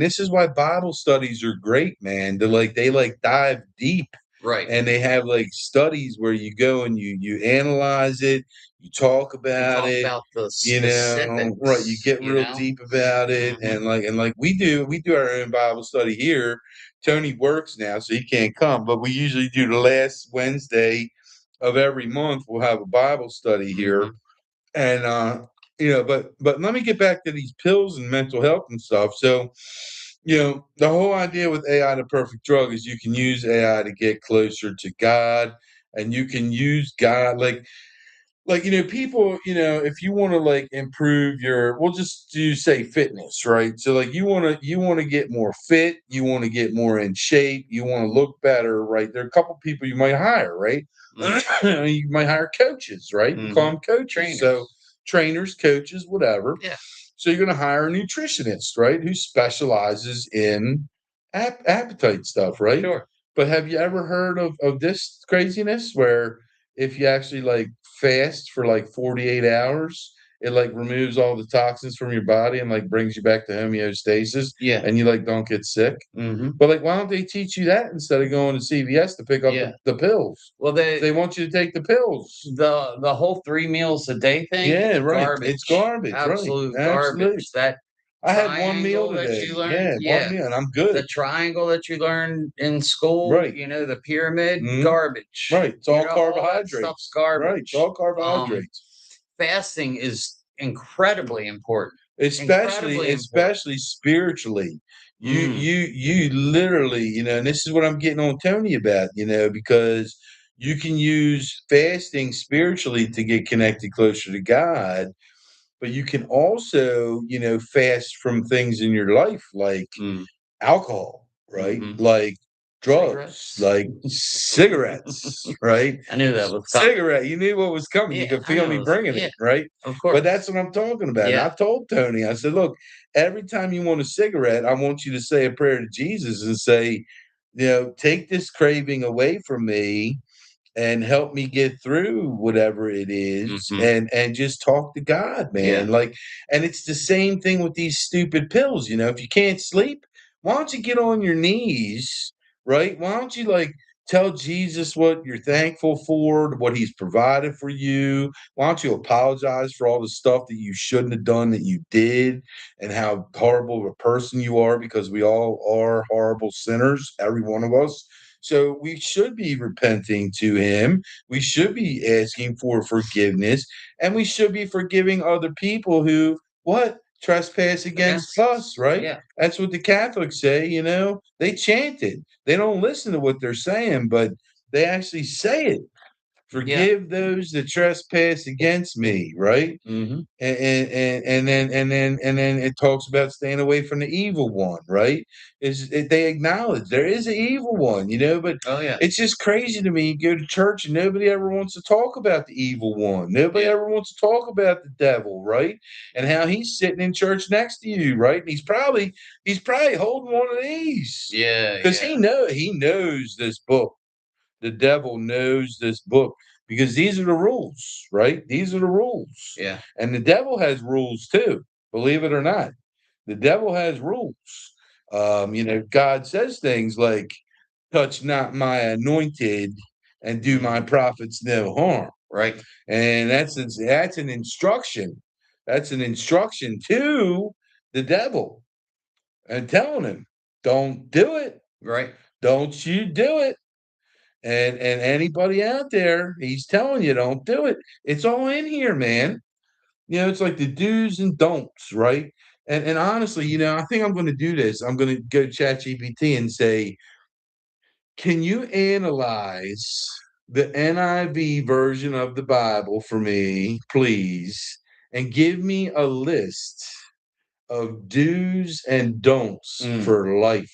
this is why Bible studies are great, man. They dive deep Right. and they have like studies where you go and you analyze it, You talk and about talk it, about the right? You specifics, get real deep about it, Mhm. and like we do our own Bible study here. Tony works now, so he can't come, but we usually do the last Wednesday of every month. We'll have a Bible study here, Mhm. and but let me get back to these pills and mental health and stuff. So, the whole idea with AI, the perfect drug, is you can use AI to get closer to God, and you can use God like people, if you want to like improve your, we'll just do say fitness, right? So like you want to get more fit, you want to get more in shape, you want to look better, right? There are a couple people you might hire, right? You might hire coaches, right? We call Mhm. them coaches. So Trainers. trainers, coaches, whatever. Yeah, So you're going to hire a nutritionist, right? Who specializes in appetite stuff, right? sure. But have you ever heard of this craziness where if you actually like fast for like 48 hours, it like removes all the toxins from your body and like brings you back to homeostasis Yeah. and you like don't get sick? Mhm. But like, why don't they teach you that instead of going to CVS to pick up Yeah. the pills? Well, They want you to take the pills. the whole 3 meals a day thing Yeah, is right. It's garbage, garbage, right. absolute Absolutely. garbage. That I had one meal triangle that today. you learn, Yeah, one yeah, meal and I'm good. the triangle that you learn in school, Right. the pyramid, Mhm. garbage. Right. It's all All that carbohydrates. stuff's Right. It's garbage. all Um, carbohydrates. Fasting is incredibly important, Especially incredibly important. especially spiritually. You Mm, you you literally, and this is what I'm getting on Tony about, because you can use fasting spiritually to get connected closer to God, but you can also, fast from things in your life like mm, alcohol, right? mhm. Like drugs, Cigarettes. like cigarettes, right? I knew that was coming. Cigarette, you knew what was coming. You Yeah, could I feel know it me was, bringing it, yeah, right? of But course. that's what I'm talking about. And I Yeah, told Tony, I said, look, every time you want a cigarette, I want you to say a prayer to Jesus and say, take this craving away from me and help me get through whatever it is, mhm, and just talk to God, yeah, man. Like, and it's the same thing with these stupid pills. If you can't sleep, why don't you get on your knees, right? Why don't you like tell Jesus what you're thankful for, what he's provided for you? Why don't you apologize for all the stuff that you shouldn't have done that you did, and how horrible of a person you are, because we all are horrible sinners, every one of us. So we should be repenting to him. We should be asking for forgiveness, and we should be forgiving other people who what trespass against against us, us. right? Yeah, That's what the Catholics say, They chant it. They don't listen to what they're saying, but they actually say it. yeah, Forgive those that trespass against me, right? mhm, And then it talks about staying away from the evil one, right? They acknowledge there is an evil one, but oh, yeah, it's just crazy to me. You go to church and nobody ever wants to talk about the evil one. Nobody yeah, ever wants to talk about the devil, right? And how he's sitting in church next to you, right? And he's probably holding one of these yeah, because yeah, he knows this book. The devil knows this book because these are the rules, right? These are the rules. yeah, And the devil has rules too, believe it or not. The devil has rules. God says things like, touch not my anointed and do my mhm, prophets no harm. right, And that's an instruction. That's an instruction to the devil and telling him, don't do it. right, Don't you do it. And anybody out there, he's telling you don't do it. It's all in here, man. It's like the do's and don'ts, right? And honestly, I think I'm going to do this. I'm going to go to ChatGPT and say, can you analyze the NIV version of the Bible for me, please, and give me a list of do's and don'ts mm. for life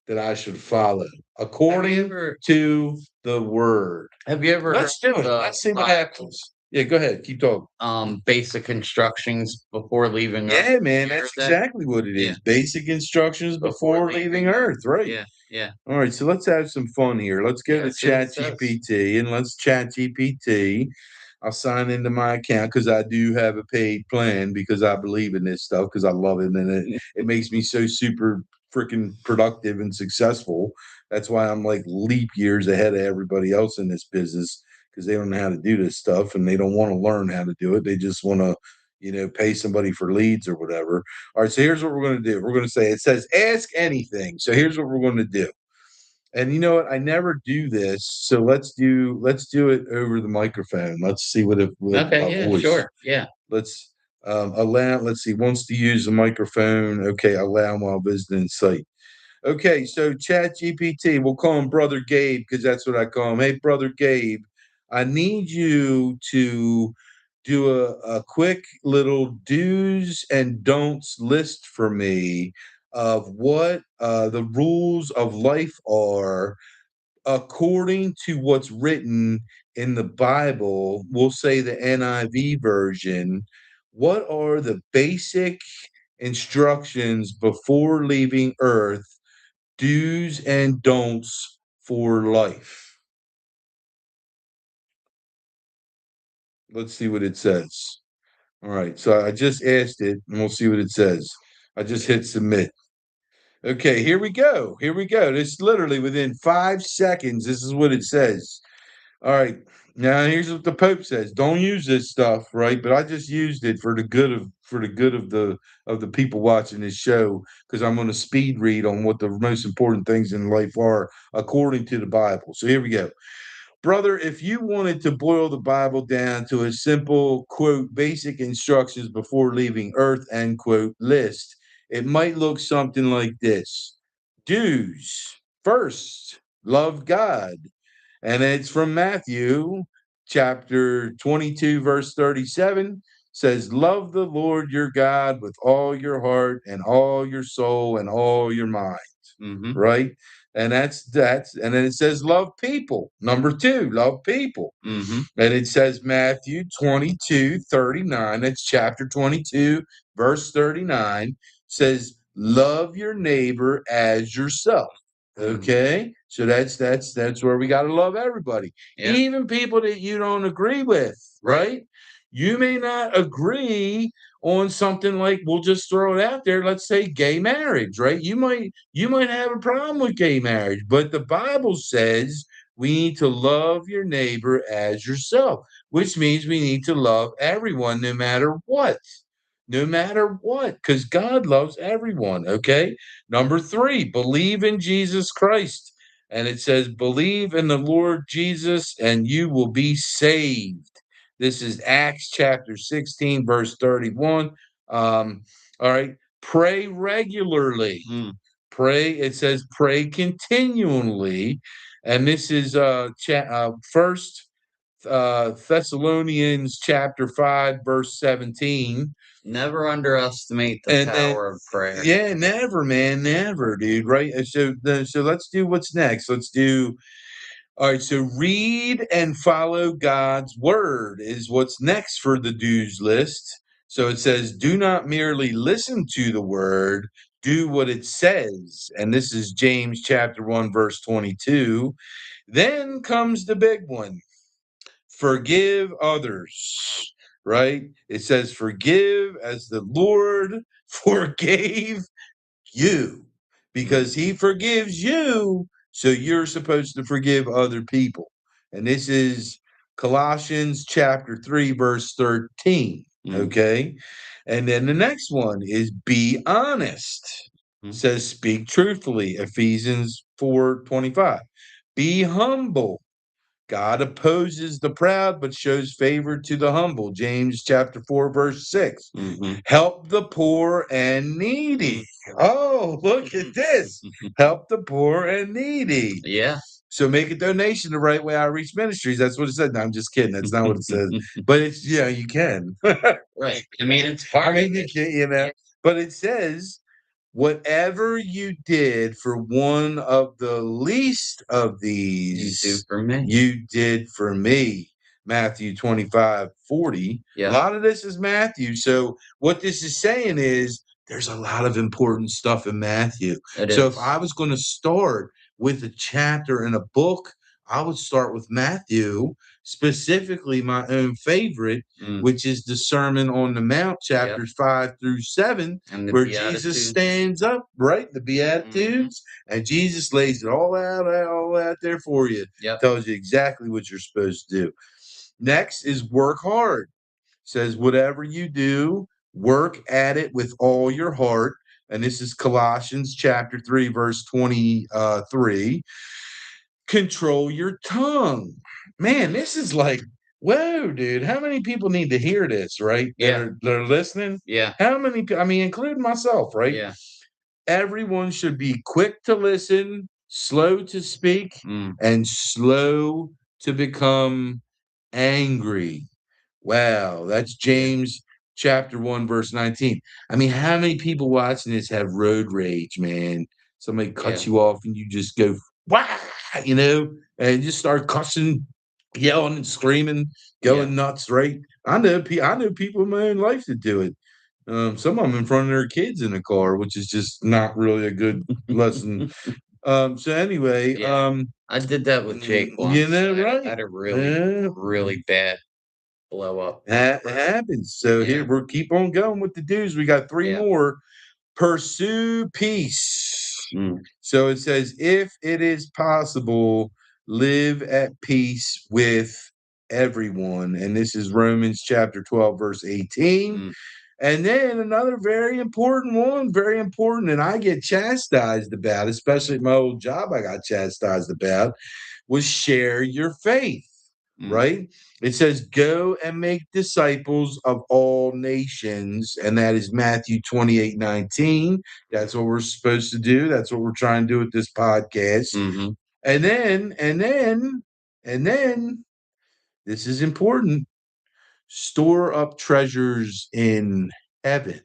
that I should follow Have you according ever to the word? have you ever heard Let's do it. the Let's see what Bible, happens. Yeah, go ahead. Keep talking. basic instructions before leaving Earth Yeah, man, here that's that? exactly what it Yeah, is. Basic instructions before before leaving leaving Earth. Earth, right? Yeah, yeah, All right, so let's have some fun here. Let's go yeah, to see what it Chat says. GPT and let's Chat GPT. I'll sign into my account because I do have a paid plan because I believe in this stuff because I love it and it makes me so super freaking productive and successful. That's why I'm like leap years ahead of everybody else in this business because they don't know how to do this stuff and they don't want to learn how to do it. They just want to, pay somebody for leads or whatever. All right, so here's what we're going to do. We're going to say, it says ask anything. So here's what we're going to do. And you know what? I never do this, so let's do it over the microphone. Let's see what Okay, a yeah, voice. sure. Yeah. Let's allow. Let's see. Wants to use the microphone. Okay, allow while visiting site. Okay, so Chat GPT, we'll call him Brother Gabe because that's what I call him. Hey, Brother Gabe, I need you to do a quick little do's and don'ts list for me of what the rules of life are according to what's written in the Bible. We'll say the NIV version. What are the basic instructions before leaving Earth? Do's and don'ts for life. Let's see what it says. All right, so I just asked it, and we'll see what it says. I just hit submit. Okay, here we go. Here we go. This literally within 5 seconds. This is what it says. All right. Now here's what the Pope says. Don't use this stuff, right? But I just used it for the good of the people watching this show because I'm going to speed read on what the most important things in life are according to the Bible. So here we go. Brother, if you wanted to boil the Bible down to a simple, quote, basic instructions before leaving Earth, end quote, list, it might look something like this. Do's. First, love God. And it's from Matthew chapter 22, verse 37 says, love the Lord your God with all your heart and all your soul and all your mind. Mm-hmm. Right. And and then it says, love people. Number 2, love people. Mm-hmm. And it says Matthew 22:39. That's chapter 22, verse 39 says, love your neighbor as yourself. Okay, so that's where we got to love everybody, Yeah. even people that you don't agree with, right? You may not agree on something like, we'll just throw it out there. Let's say gay marriage, right? You might have a problem with gay marriage, but the Bible says we need to love your neighbor as yourself, which means we need to love everyone no matter what. No matter what, because God loves everyone. Okay. Number 3, believe in Jesus Christ. And it says, believe in the Lord Jesus and you will be saved. This is Acts chapter 16, verse 31. All right. Pray regularly. Pray. It says pray continually. And this is First Thessalonians chapter 5, verse 17. Never underestimate the power of prayer. Yeah, never, man, never, dude. Right. And so let's do what's next. All right. So read and follow God's word is what's next for the do's list. So it says, do not merely listen to the word, do what it says. And this is James chapter 1, verse 22. Then comes the big one. Forgive others, right? It says, forgive as the Lord forgave you, because he forgives you. So you're supposed to forgive other people. And this is Colossians chapter 3, verse 13. Okay. And then the next one is be honest. It says speak truthfully, Ephesians 4:25. Be humble. God opposes the proud, but shows favor to the humble. James chapter 4, verse 6. Help the poor and needy. Oh, look at this. Help the poor and needy. Yeah. So make a donation the right way, Outreach Ministries. That's what it said. No, I'm just kidding. That's not what it says. But it's, you can. Right. I mean, it's part of you it. can, but it says, whatever you did for one of the least of these, you did for me. Matthew 25:40. Yeah. A lot of this is Matthew. So what this is saying is there's a lot of important stuff in Matthew. If I was going to start with a chapter in a book, I would start with Matthew, specifically my own favorite, which is the Sermon on the Mount, chapters 5 through 7, And the where Jesus stands up, right? The Beatitudes, and Jesus lays it all out there for you. Tells you exactly what you're supposed to do. Next is work hard. Says, whatever you do, work at it with all your heart. And this is Colossians chapter 3, verse 23. Control your tongue. Man, this is like, whoa, dude. How many people need to hear this, right? That are listening? Yeah. How many? I mean, including myself, right? Yeah. Everyone should be quick to listen, slow to speak, and slow to become angry. Wow, that's James chapter 1, verse 19. I mean, how many people watching this have road rage, man? Somebody cuts you off and you just go, wow, and just start cussing, yelling and screaming, going nuts, right? I know people in my own life that do it. Some of them in front of their kids in the car, which is just not really a good lesson. So anyway, I did that with Jake once. you know, right? I had a really bad blow up. That happens. So here we'll keep on going with the dues. We got three more. Pursue peace. So it says, if it is possible, live at peace with everyone. And this is Romans chapter 12, verse 18. And then another very important one, very important, and I get chastised about, especially at my old job, I got chastised about, was share your faith, right? It says, go and make disciples of all nations. And that is Matthew 28:19. That's what we're supposed to do. That's what we're trying to do with this podcast. And then, this is important. Store up treasures in heaven.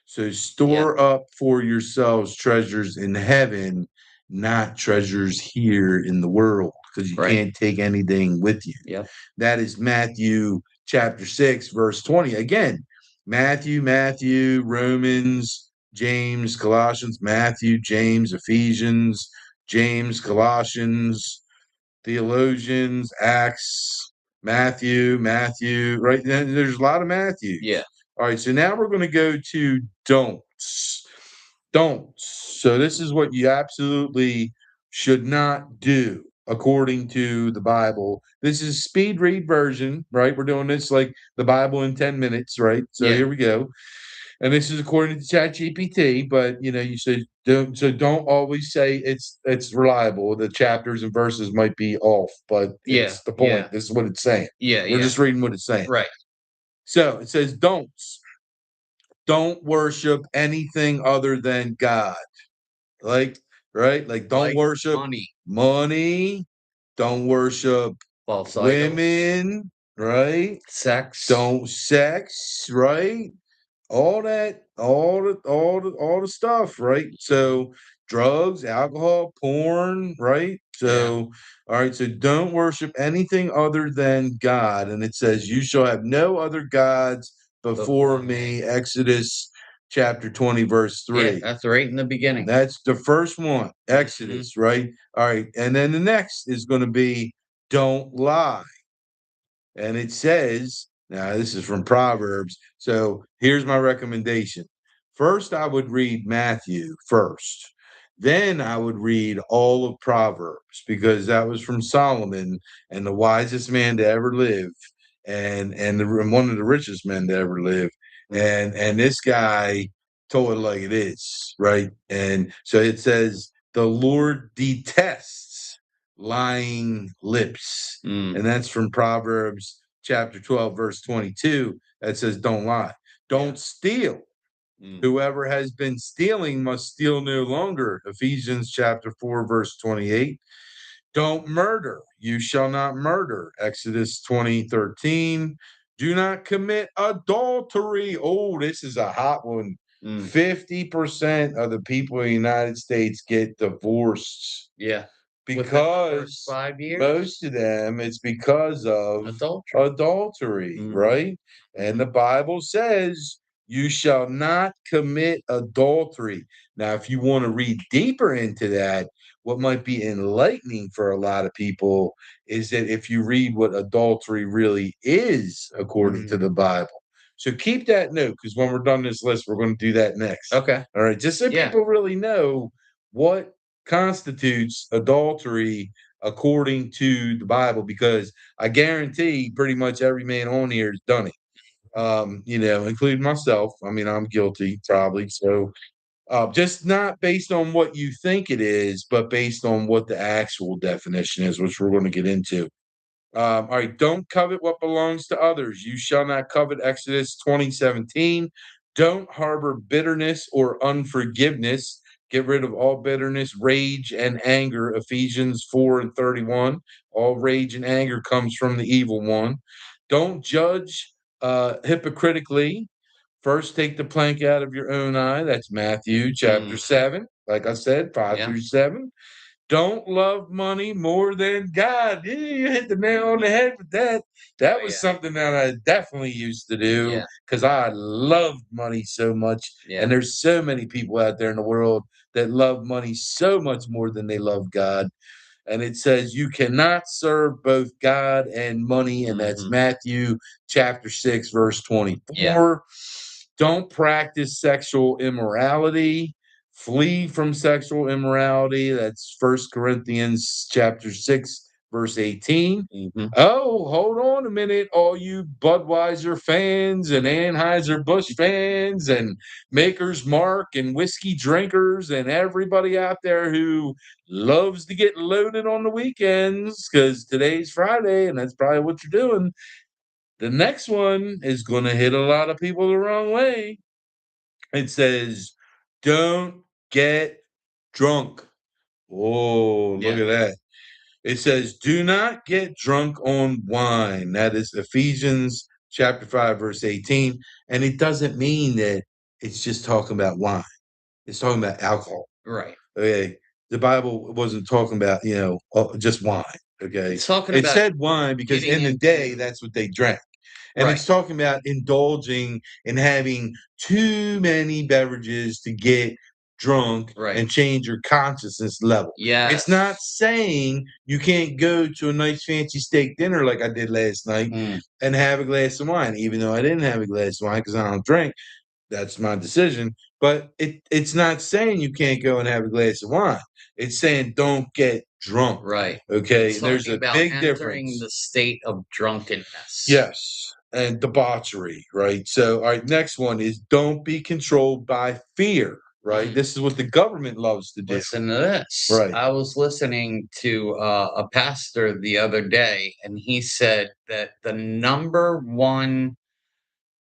So store up for yourselves treasures in heaven, not treasures here in the world, because you can't take anything with you. That is Matthew chapter 6, verse 20. Again, Matthew, Romans, James, Colossians, Matthew, James, Ephesians, James, Colossians, theologians, Acts, Matthew, right? There's a lot of Matthews. All right, so now we're going to go to don'ts. Don'ts. So this is what you absolutely should not do according to the Bible. This is speed read version, right? We're doing this like the Bible in 10 minutes, right? So here we go. And this is according to ChatGPT, but you said don't always say it's reliable. The chapters and verses might be off, but it's the point. This is what it's saying. We're just reading what it's saying. Right. So it says don'ts. Don't worship anything other than God. Like don't worship money. Don't worship false women, right? Sex. Don't sex, right? All the stuff, right? So drugs, alcohol, porn, right? So all right, so don't worship anything other than God. And it says, you shall have no other gods before me. Exodus chapter 20, verse 3. Yeah, that's right in the beginning. That's the first one, Exodus, right? All right. And then the next is going to be don't lie. And it says, now this is from Proverbs. So here's my recommendation. First, I would read Matthew first. Then I would read all of Proverbs because that was from Solomon and the wisest man to ever live and one of the richest men to ever live. And this guy told it like it is, right? And so it says, the Lord detests lying lips. And that's from Proverbs chapter 12, verse 22. That says, don't lie. Don't steal. Whoever has been stealing must steal no longer. Ephesians chapter 4, verse 28. Don't murder. You shall not murder. Exodus 20:13. Do not commit adultery. Oh, this is a hot one. 50% of the people in the United States get divorced. Yeah. Because 5 years? most of them, it's because of adultery, right? And the Bible says You shall not commit adultery. Now, if you want to read deeper into that, what might be enlightening for a lot of people is that if you read what adultery really is according to the Bible. So keep that note, because when we're done this list, we're going to do that next. Okay. All right. Just so Yeah. people really know what constitutes adultery according to the Bible, because I guarantee pretty much every man on here has done it. Including myself. I mean, I'm guilty probably. So just not based on what you think it is, but based on what the actual definition is, which we're going to get into. All right, don't covet what belongs to others. You shall not covet, Exodus 20:17. Don't harbor bitterness or unforgiveness. Get rid of all bitterness, rage, and anger, Ephesians 4:31. All rage and anger comes from the evil one. Don't judge hypocritically. First, take the plank out of your own eye. That's Matthew chapter 7. Like I said, 5-7. Don't love money more than God. Yeah, you hit the nail on the head with that. That was something that I definitely used to do because I loved money so much. And there's so many people out there in the world that love money so much more than they love God. And it says you cannot serve both God and money, and that's Matthew chapter 6, verse 24. Don't practice sexual immorality. Flee from sexual immorality. That's First Corinthians chapter 6, verse 18. Oh, hold on a minute, all you Budweiser fans and Anheuser-Busch fans and Maker's Mark and whiskey drinkers and everybody out there who loves to get loaded on the weekends, because today's Friday and that's probably what you're doing. The next one is going to hit a lot of people the wrong way. It says, don't get drunk. Oh, look at that. It says, do not get drunk on wine. That is Ephesians chapter 5, verse 18. And it doesn't mean that it's just talking about wine. It's talking about alcohol. Right. Okay. The Bible wasn't talking about, just wine. Okay. It's talking It about said wine because in the day, that's what they drank. And it's talking about indulging and having too many beverages to get drunk and change your consciousness level. It's not saying you can't go to a nice fancy steak dinner like I did last night and have a glass of wine, even though I didn't have a glass of wine because I don't drink. That's my decision. But it's not saying you can't go and have a glass of wine. It's saying don't get drunk. Right. Okay. It's There's talking a about big entering difference. the state of drunkenness. Yes. And debauchery, right? So, all right, next one is don't be controlled by fear, right? This is what the government loves to do. Listen to this. Right. I was listening to a pastor the other day, and he said that the number one,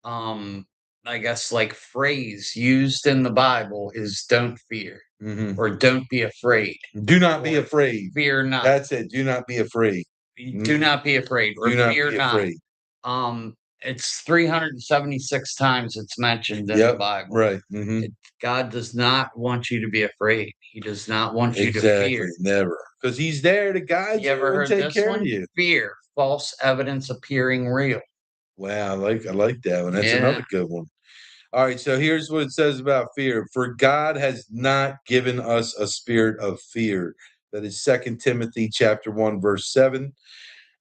I guess, like phrase used in the Bible is "don't fear" or "don't be afraid." Do not be afraid. Fear not. That's it. Do not be afraid. Do not be afraid or Do not fear be not. afraid. It's 376 times it's mentioned in the Bible. Right. God does not want you to be afraid. He does not want you to Exactly. fear. Never. Because he's there to guide You you ever and heard take this care one? of you. Fear, false evidence appearing real. Wow, I like that one. That's Yeah. another good one. All right, so here's what it says about fear. For God has not given us a spirit of fear. That is 2 Timothy chapter 1, verse 7.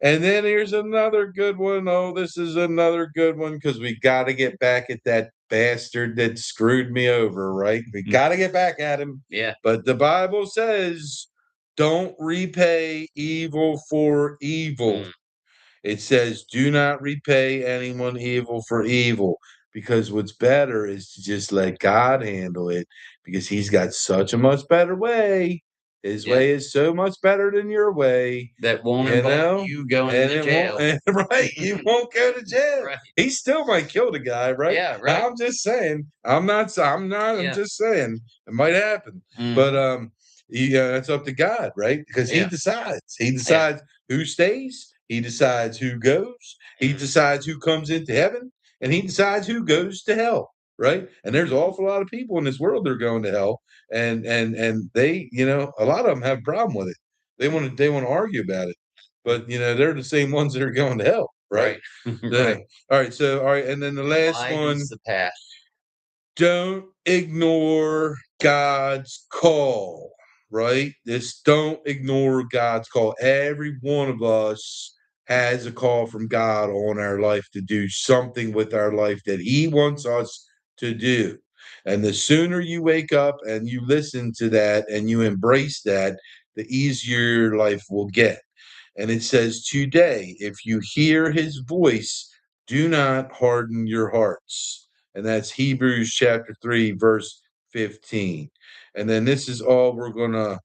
And then here's another good one. Oh, this is another good one because we got to get back at that bastard that screwed me over, right? We got to get back at him. Yeah. But the Bible says, don't repay evil for evil. It says, do not repay anyone evil for evil, because what's better is to just let God handle it, because he's got such a much better way. His way is so much better than your way. That won't involve you going And to it jail. won't, right? You won't go to jail. Right. He still might kill the guy, right? Yeah, right. I'm just saying. I'm just saying it might happen. But that's up to God, right? Because he decides. He decides who stays. He decides who goes. He decides who comes into heaven, and he decides who goes to hell, right? And there's an awful lot of people in this world that are going to hell, and they, a lot of them have a problem with it. They want to argue about it, but they're the same ones that are going to hell, right? Right. All right. So all right, and then the last Wide one. is the path. don't ignore God's call, right? Don't ignore God's call. Every one of us has a call from God on our life to do something with our life that He wants us to do. And the sooner you wake up and you listen to that and you embrace that, the easier your life will get. And it says, today, if you hear His voice, do not harden your hearts. And that's Hebrews chapter 3, verse 15. And then this is all we're going to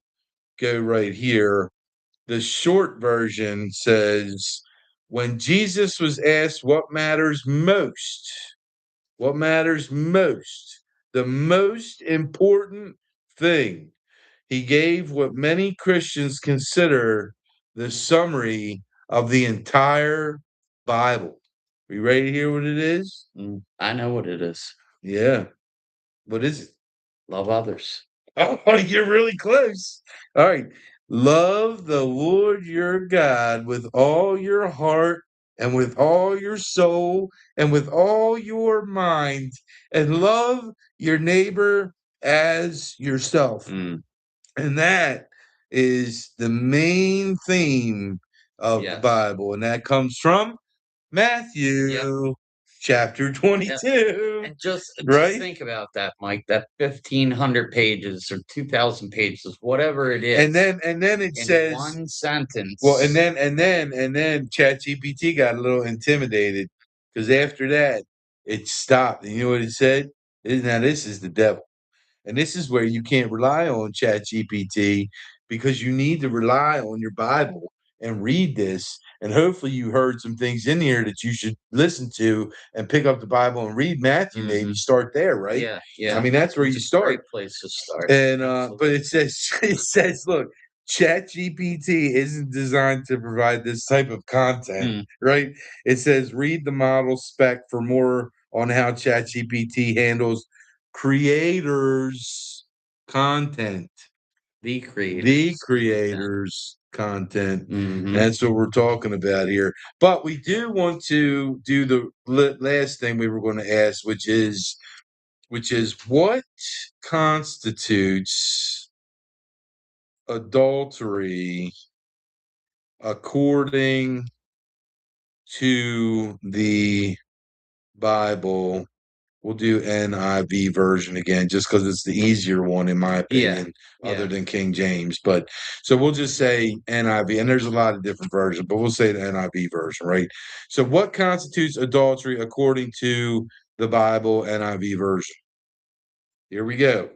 go right here. The short version says, when Jesus was asked what matters most, the most important thing, he gave what many Christians consider the summary of the entire Bible. Are you ready to hear what it is? I know what it is. Yeah. What is it? Love others. Oh, you're really close. All right. Love the Lord your God with all your heart and with all your soul and with all your mind, and love your neighbor as yourself. Mm. And that is the main theme of the Yes. Bible. And that comes from Matthew chapter 22. And just Right? think about that, Mike. That 1,500 pages or 2,000 pages, whatever it is. And then it in says one sentence. Well, and then ChatGPT got a little intimidated because after that it stopped. And you know what it said? Now this is the devil. And this is where you can't rely on ChatGPT, because you need to rely on your Bible and read this. And hopefully you heard some things in here that you should listen to and pick up the Bible and read Matthew. Maybe start there, right? Yeah. I mean, that's where It's you a start. great place to start. And but it says, look, ChatGPT isn't designed to provide this type of content, right? It says read the model spec for more on how ChatGPT handles creators' content. The creators' content. That's what we're talking about here. But we do want to do the last thing we were going to ask, which is what constitutes adultery according to the Bible. We'll do NIV version again, just because it's the easier one, in my opinion, other than King James. But so we'll just say NIV, and there's a lot of different versions, but we'll say the NIV version, right? So, what constitutes adultery according to the Bible NIV version? Here we go.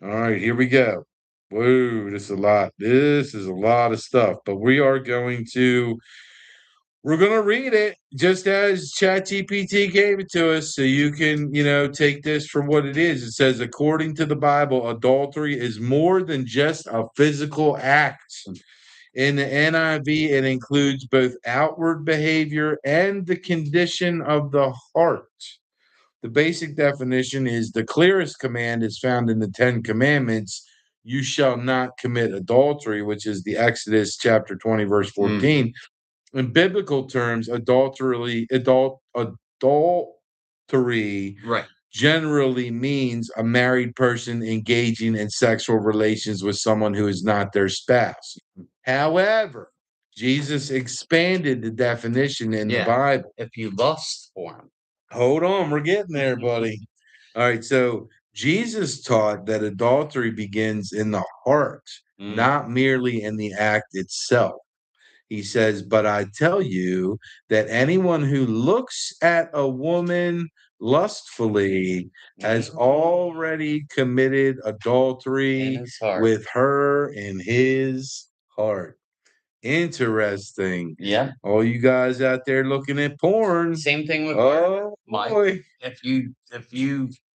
All right, here we go. Whoa, this is a lot. This is a lot of stuff, but we're going to read it just as ChatGPT gave it to us, so you can, take this for what it is. It says, according to the Bible, adultery is more than just a physical act. In the NIV, it includes both outward behavior and the condition of the heart. The basic definition is the clearest command is found in the Ten Commandments. You shall not commit adultery, which is the Exodus chapter 20, verse 14. In biblical terms, adultery generally means a married person engaging in sexual relations with someone who is not their spouse. However, Jesus expanded the definition in the Bible. If you lust for him. Hold on, we're getting there, buddy. All right, so Jesus taught that adultery begins in the heart, not merely in the act itself. He says, but I tell you that anyone who looks at a woman lustfully has already committed adultery with her in his heart. Interesting. Yeah. All you guys out there looking at porn. Same thing with Mike. If you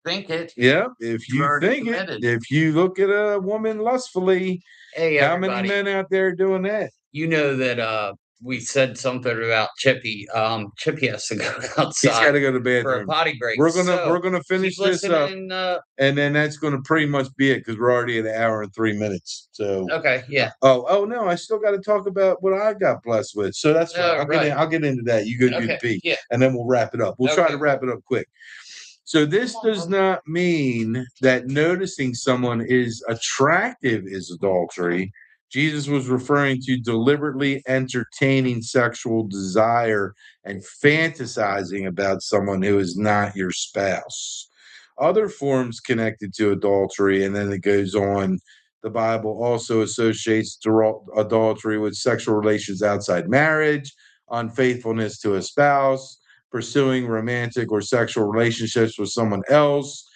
think it. Yeah. If you think it. If you look at a woman lustfully. Hey, how many men out there doing that? You know that we said something about Chippy. Chippy has to go outside. He's got to go to the bathroom for a potty break. We're gonna finish this up, and then that's gonna pretty much be it, because we're already at an hour and 3 minutes. So okay, yeah. Oh no, I still got to talk about what I got blessed with. So that's fine. I'll get into that. You go do the pee, and then we'll wrap it up. We'll try to wrap it up quick. So this does not mean that noticing someone is attractive is adultery. Jesus was referring to deliberately entertaining sexual desire and fantasizing about someone who is not your spouse. Other forms connected to adultery, and then it goes on. The Bible also associates adultery with sexual relations outside marriage, unfaithfulness to a spouse, pursuing romantic or sexual relationships with someone else,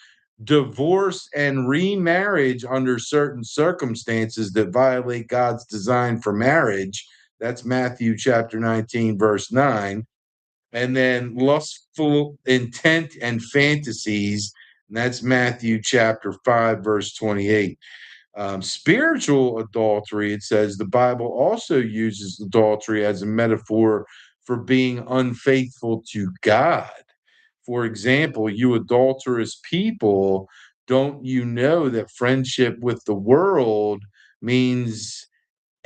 divorce and remarriage under certain circumstances that violate God's design for marriage. That's Matthew chapter 19, verse 9. And then lustful intent and fantasies. And that's Matthew chapter 5, verse 28. Spiritual adultery, it says the Bible also uses adultery as a metaphor for being unfaithful to God. For example, you adulterous people, don't you know that friendship with the world means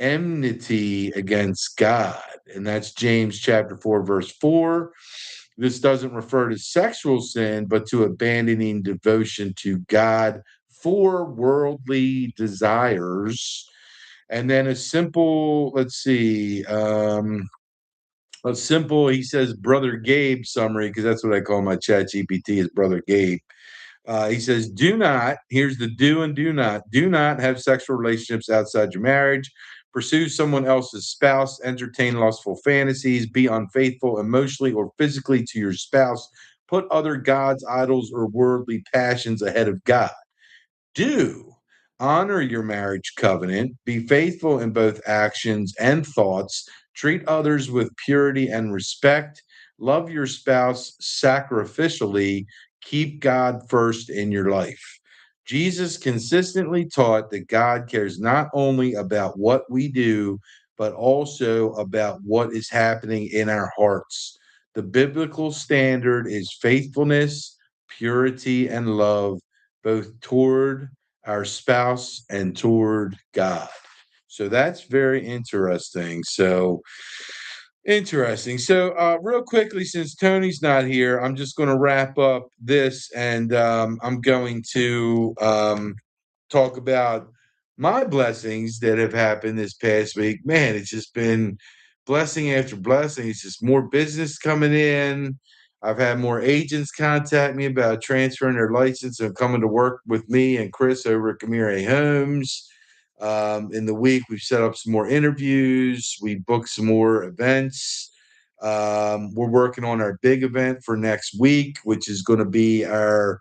enmity against God? And that's James chapter 4, verse 4. This doesn't refer to sexual sin, but to abandoning devotion to God for worldly desires. And then a simple, he says, Brother Gabe summary, because that's what I call my chat GPT is Brother Gabe. He says, here's the do not have sexual relationships outside your marriage, pursue someone else's spouse, entertain lustful fantasies, be unfaithful emotionally or physically to your spouse, put other gods, idols, or worldly passions ahead of God. Do honor your marriage covenant, be faithful in both actions and thoughts, treat others with purity and respect, love your spouse sacrificially, keep God first in your life. Jesus consistently taught that God cares not only about what we do, but also about what is happening in our hearts. The biblical standard is faithfulness, purity, and love, both toward our spouse and toward God. So that's very interesting. Real quickly, since Tony's not here, I'm just going to wrap up this, and I'm going to talk about my blessings that have happened this past week. Man, it's just been blessing after blessing. It's just more business coming in. I've had more agents contact me about transferring their license and coming to work with me and Chris over at Ghimire Homes. In the week, we've set up some more interviews. We booked some more events. We're working on our big event for next week, which is going to be our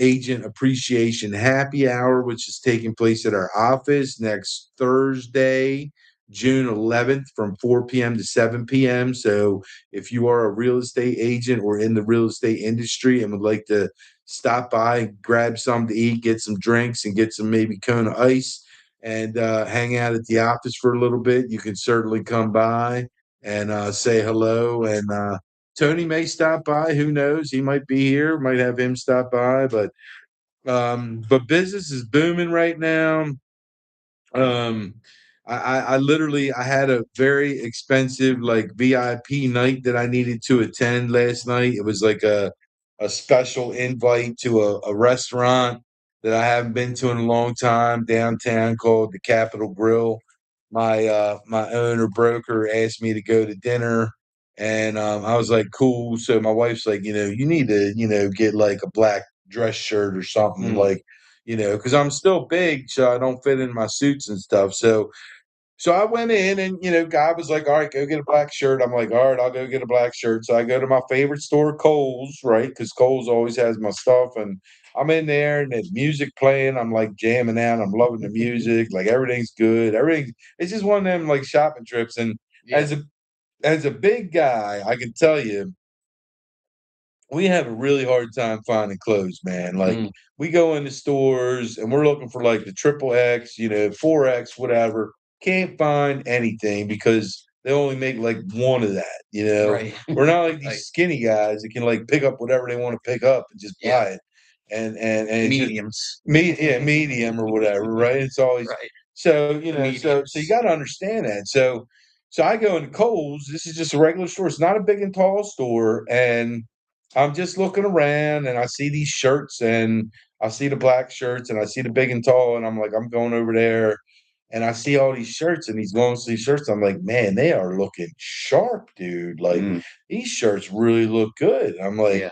agent appreciation happy hour, which is taking place at our office next Thursday, June 11th from 4 p.m. to 7 p.m. So if you are a real estate agent or in the real estate industry and would like to stop by, grab something to eat, get some drinks, and get some maybe Kona ice, and hang out at the office for a little bit, you can certainly come by and say hello. And Tony may stop by. Who knows? He might be here. Might have him stop by. But business is booming right now. Um, I literally I had a very expensive like VIP night that I needed to attend last night. It was like a special invite to a restaurant that I haven't been to in a long time downtown called the Capitol Grill. My owner broker asked me to go to dinner, and I was like, cool. So my wife's like, you need to get like a black dress shirt or something Mm. like because I'm still big, so I don't fit in my suits and stuff. So I went in, and God was like, "All right, go get a black shirt." I'm like, "All right, I'll go get a black shirt." So I go to my favorite store, Kohl's, right? Because Kohl's always has my stuff, and I'm in there, and there's music playing. I'm like jamming out. I'm loving the music. Like everything's good. Everything. It's just one of them like shopping trips. And Yeah. as a big guy, I can tell you we have a really hard time finding clothes, man. Like Mm. we go into stores and we're looking for like the triple X, 4X, whatever. Can't find anything because they only make like one of that. Right. We're not like these Right. skinny guys that can like pick up whatever they want to pick up and just Yeah. buy it. And it's just Mediums. medium or whatever, right? It's always Right. so you got Mediums. to understand that. So I go into Kohl's. This is just a regular store. It's not a big and tall store, and I'm just looking around and I see these shirts and I see the black shirts and I see the big and tall and I'm like, I'm going over there and I see all these shirts and these long sleeve shirts. I'm like, man, they are looking sharp, dude. Like these shirts really look good. I'm like, Yeah.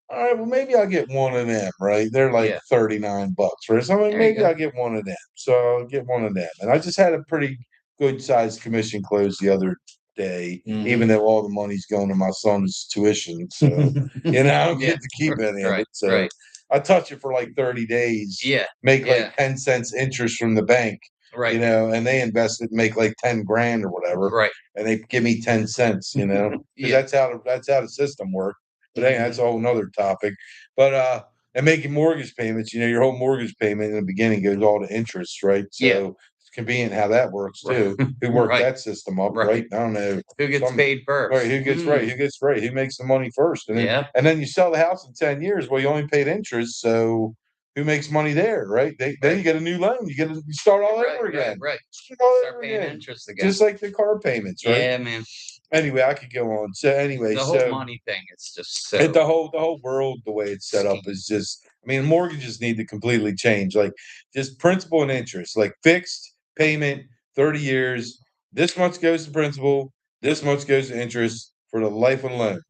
all right, well, maybe I'll get one of them, right? They're like Yeah. $39, right? So I'm like, There you maybe go. I'll get one of them. So I'll get one of them. And I just had a pretty good sized commission close the other day, even though all the money's going to my son's tuition. So, I don't Yeah. get to keep any of Right. it. So Right. I touch it for like 30 days, Yeah. make Yeah. like 10 cents interest from the bank, Right. and they invest it, make like 10 grand or whatever. Right. And they give me 10 cents, because Yeah. that's how the system works. But hey, that's a Mhm. whole nother topic. But and making mortgage payments, your whole mortgage payment in the beginning goes all to interest, right? Yeah. So it's convenient how that works too. Who worked Right. that system up, right? Right. I don't know. Who gets Some paid right, first? who gets right, who gets right, who makes the money first, Yeah. and then you sell the house in 10 years. Well, you only paid interest, so who makes money there, right? Then Right. you get a new loan. You start all Right. over Right. again. Right. Start all Start over paying again. interest again. Just like the car payments, right? Yeah, man. Anyway, I could go on. So anyway, The whole so money thing is just and so the whole world, the way it's set up scheme. is just, I mean, mortgages need to completely change. Like just principal and interest, like fixed payment, 30 years. This much goes to principal, this much goes to interest for the life of the loan,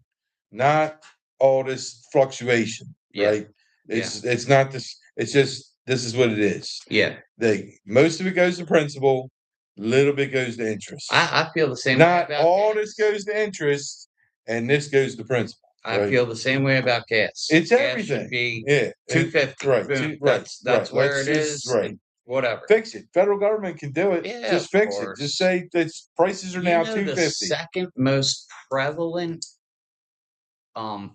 not all this fluctuation, Yeah. right? Yeah. It's not this, it's just this is what it is. Yeah. Most of it goes to principal, little bit goes to interest. I feel the same way Not about all this gas. goes to interest and this goes to principal, I right? feel the same way about gas. It's Gas should everything. be Yeah, and 250. right, Boom. right, right. That's where Let's it just is, right and whatever. fix it. Federal government can do it. Yeah, of Just fix it. Just course. say that prices are You now know the 250. second most prevalent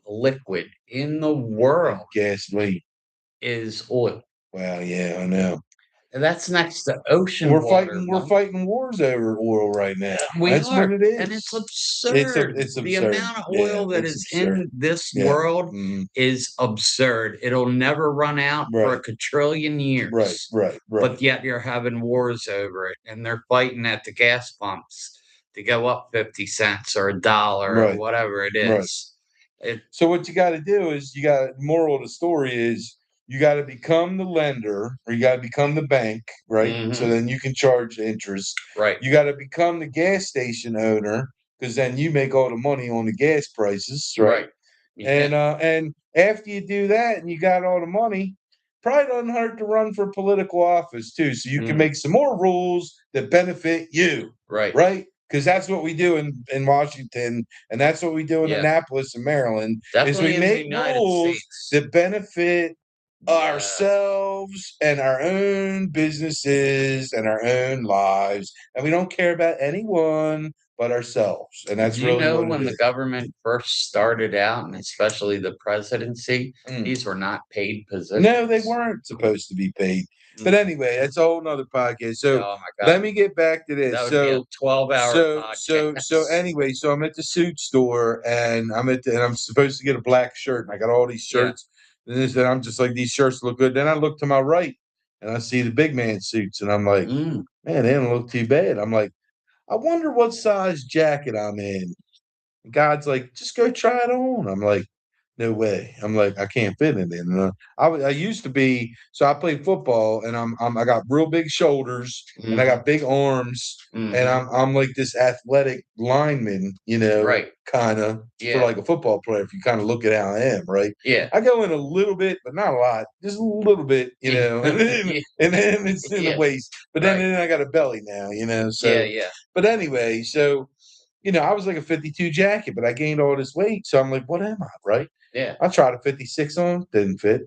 liquid in the world Gasoline. is oil. Well, yeah, I know. And that's next to ocean water, We're Mike. fighting wars over oil right now. We That's what are, it and it's is. absurd. It's The absurd. amount of Yeah, oil that it's is absurd. in this Yeah. world is absurd. It'll never run out for a Right. quadrillion Right. years, Right. Right. but yet you're having wars over it, and they're fighting at the gas pumps to go up 50 cents or a dollar or Right. whatever it Right. is. It So what you got to do is moral of the story is you got to become the lender or you got to become the bank, right? So Mhm. then you can charge interest. Right. You got to become the gas station owner because then you make all the money on the gas prices, right? Right. Yeah. And after you do that and you got all the money, probably doesn't hurt to run for political office too, so you can Mm. make some more rules that benefit you, Right. right? Because that's what we do in Washington, and that's what we do in Yeah. Annapolis and Maryland, is we Definitely in the make United rules States. that benefit Yes. ourselves and our own businesses and our own lives, and we don't care about anyone but ourselves, and that's Do you really know what it when the is. government first started out, and especially the presidency, Mm. these were not paid No, they positions? weren't supposed to be paid. But Mm. anyway, that's a whole nother podcast. So Oh my let god. me get back to That this. would be a 12-hour So podcast. anyway, so I'm at the suit store and and I'm supposed to get a black shirt and I got all these Yeah. shirts and I'm just like these shirts look good. Then I look to my right and I see the big man suits and I'm like, Mm. man, they don't look too bad. I'm like, I wonder what size jacket I'm in. God's like, just go try it on. I'm like, no way. I'm like, I can't fit in it. And, I used to be, so I played football and I got real big shoulders and I Mhm. got big arms and Mhm. I'm like this athletic lineman, Right. kind of for Yeah. like a football player. If you kind of look at how I am, right? Yeah. I go in a little bit, but not a lot, just a little bit, Yeah. and then it's in the Yeah. waist. But Right. then I got a belly now, Yeah, So, yeah. but anyway, so I was like a 52 jacket, but I gained all this weight. So I'm like, what am I? Right. Yeah. I tried a 56 on, didn't fit.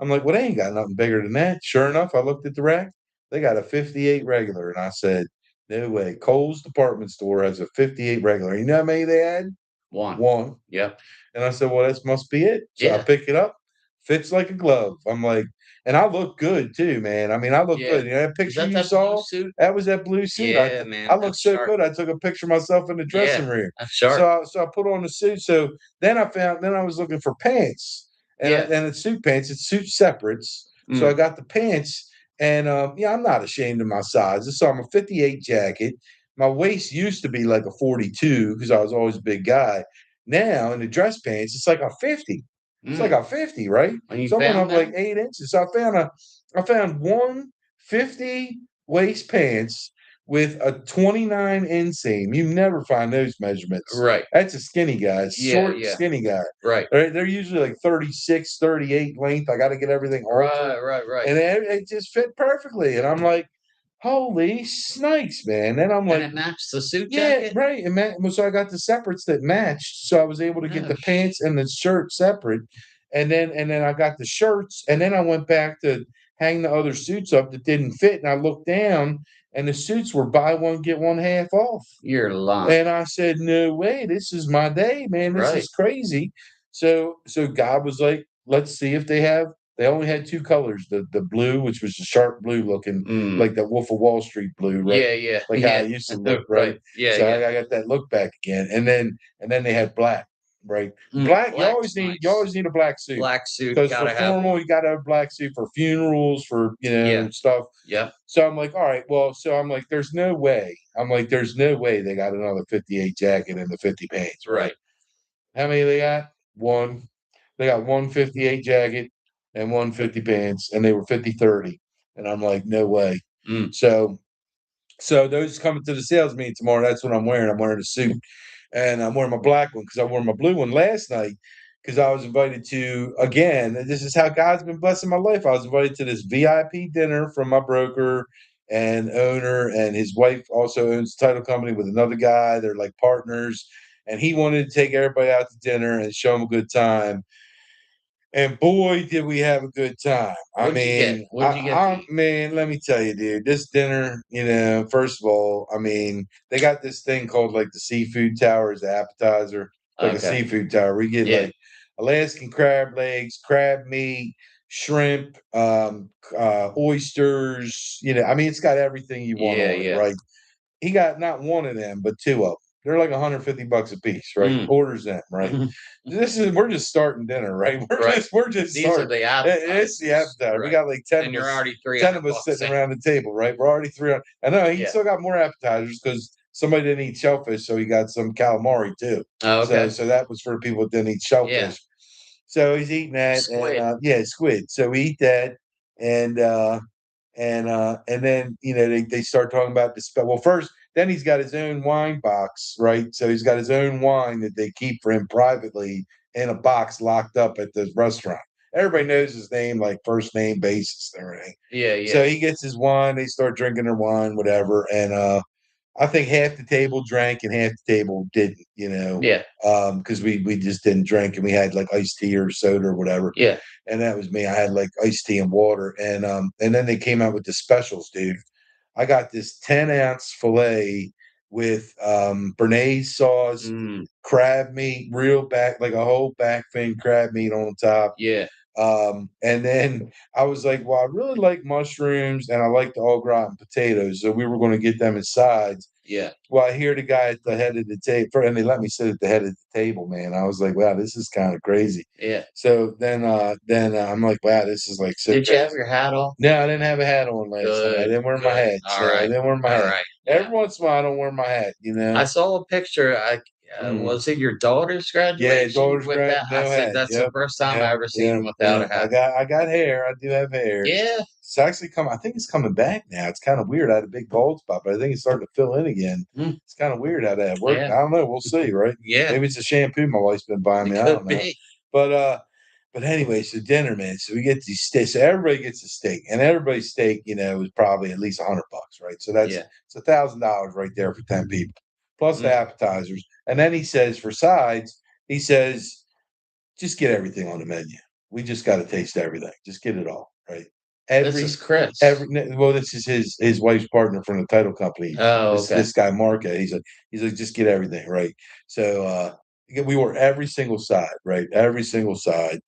I'm like, well, they ain't got nothing bigger than that. Sure enough, I looked at the rack. They got a 58 regular. And I said, no way. Kohl's department store has a 58 regular. You know how many they had? One. One. Yep. And I said, well, this must be it. So I Yeah. pick it up, fits like a glove. I'm like, and I look good too, man. I mean, I look Yeah. good. That Is picture that you that blue saw, suit? that was that blue suit. Yeah, I man. look That's so sharp. good. I took a picture of myself in the Yeah. dressing room. That's sharp. So I put on the suit. So then I was looking for pants Yeah. and it's suit pants. It's suit separates. So I Mm. got the pants and yeah, I'm not ashamed of my sizes. So I'm a 58 jacket. My waist used to be like a 42 because I was always a big guy. Now in the dress pants, it's like a 50. It's like Mm. a 50, right? And you So I went found up like them? 8 inches. So I found one 50 waist pants with a 29 inseam. You never find those measurements. Right. That's a skinny guy, Yeah, short, yeah. skinny guy. Right. They're usually like 36, 38 length. I got to get everything altered. Right, right, right. And it just fit perfectly. And I'm like, holy snakes, man. And I'm And like, it matched the suit yeah, jacket? right. And so I got the separates that matched. So I was able to get No the pants and the shirt separate. And then I got the shirts. And then I went back to hang the other suits up that didn't fit. And I looked down and the suits were buy one, get one half off. you're lying. And I said, no way, this is my day, man. This Right. is crazy. So God was like, let's see if they only had two colors, the blue, which was the sharp blue looking, Mm. like the Wolf of Wall Street blue, right? Yeah, yeah, Like how yeah. it used to look, right? Right. Yeah, So yeah. I got that look back again. And then they had black, right? Mm. Black, Black's you nice. always need a black suit. Black suit, Because for gotta have formal, one. you gotta have a black suit for funerals, for Yeah. stuff. Yep. So I'm like, all right, well, so I'm like, there's no way. I'm like, there's no way they got another 58 jacket and the 50 pants, right? Right. How many they got? One. They got 158 jacket and 150 pants, and they were 50/30. And I'm like, no way. Mm. So those coming to the sales meeting tomorrow, that's what I'm wearing. I'm wearing a suit. And I'm wearing my black one because I wore my blue one last night because I was invited to, again, this is how God's been blessing my life. I was invited to this VIP dinner from my broker and owner, and his wife also owns a title company with another guy. They're like partners. And he wanted to take everybody out to dinner and show them a good time. And boy, did we have a good time. I What'd you get? mean, What'd you get to eat? man, let me tell you, dude, this dinner, first of all, I mean, they got this thing called like the seafood tower as an appetizer, like a Okay. seafood tower. We get Yeah. like Alaskan crab legs, crab meat, shrimp, oysters, I mean, it's got everything you want Yeah, on it, yeah. right? He got not one of them, but two of them. They're like $150 a piece, right? Mm. Orders them, right? We're just starting dinner, right? Right. We're just These are starting. the It's the appetizers. appetizer. We Right. got like 10 And of you're us, already 300 bucks sitting in. around the table, right? We're already 300. I know he Yeah. still got more appetizers because somebody didn't eat shellfish, so he got some calamari too. Oh, So okay. so that was for people that didn't eat Yeah. shellfish. So he's eating that, and Squid. yeah, squid. So we eat that, and and then they start talking about the spell. Well, first, then he's got his own wine box, right? So he's got his own wine that they keep for him privately in a box locked up at the restaurant. Everybody knows his name, like first name basis and everything. Yeah, So yeah. he gets his wine, they start drinking their wine, whatever. And I think half the table drank and half the table didn't, Yeah. because we just didn't drink and we had like iced tea or soda or whatever. Yeah. And that was me. I had like iced tea and water, and then they came out with the specials, dude. I got this 10-ounce fillet with béarnaise sauce, Mm. crab meat, real back, like a whole back fin crab meat on top. Yeah. And then I was like, well, I really like mushrooms and I like the au gratin potatoes. So we were going to get them as sides. Yeah. Well, I hear the guy at the head of the table, and they let me sit at the head of the table, man. I was like, wow, this is kind of crazy. Yeah. So then I'm like, wow, this is like so Did you have crazy. your hat on? No, I didn't have a hat on last night. I Good. didn't wear my Good. hat. All So I right. didn't wear my All hat. right. Yeah. Every once in a while, I don't wear my hat, I saw a picture. Mm. Was it your daughter's Yeah, graduation daughter's with that? I no said hat. that's the Yep, first time I yep, ever seen yep, him without yep. a hat. I got hair. I do have hair. Yeah. It's actually I think it's coming back now. It's kind of weird. I had a big bald spot, but I think it's starting to fill in again. Mm. It's kind of weird how that worked. Yeah. I don't know. We'll see, right? Yeah. Maybe it's a shampoo my wife's been buying It me. I could don't know. be. But anyway, so dinner, man. So we get these steaks. So everybody gets a steak, and everybody's steak, is probably at least $100, right? So Yeah. it's $1,000 right there for 10 people, plus the Mm. appetizers. And then he says for sides, he says, just get everything on the menu. We just got to taste everything. Just get it all, right? This is Every Chris. well, this is his wife's partner from the title company. Oh, okay. This guy Marca. He's like just get everything right. So we were every single side, right? Every single side,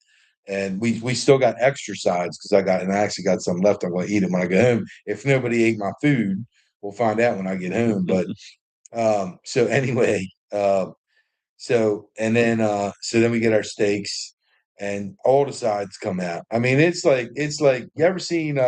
and we still got extra sides because I actually got some left. I'm going to eat them when I get home. If nobody ate my food, we'll find out when I get home. But so anyway, so then we get our steaks and all the sides come out. I mean, it's like you ever seen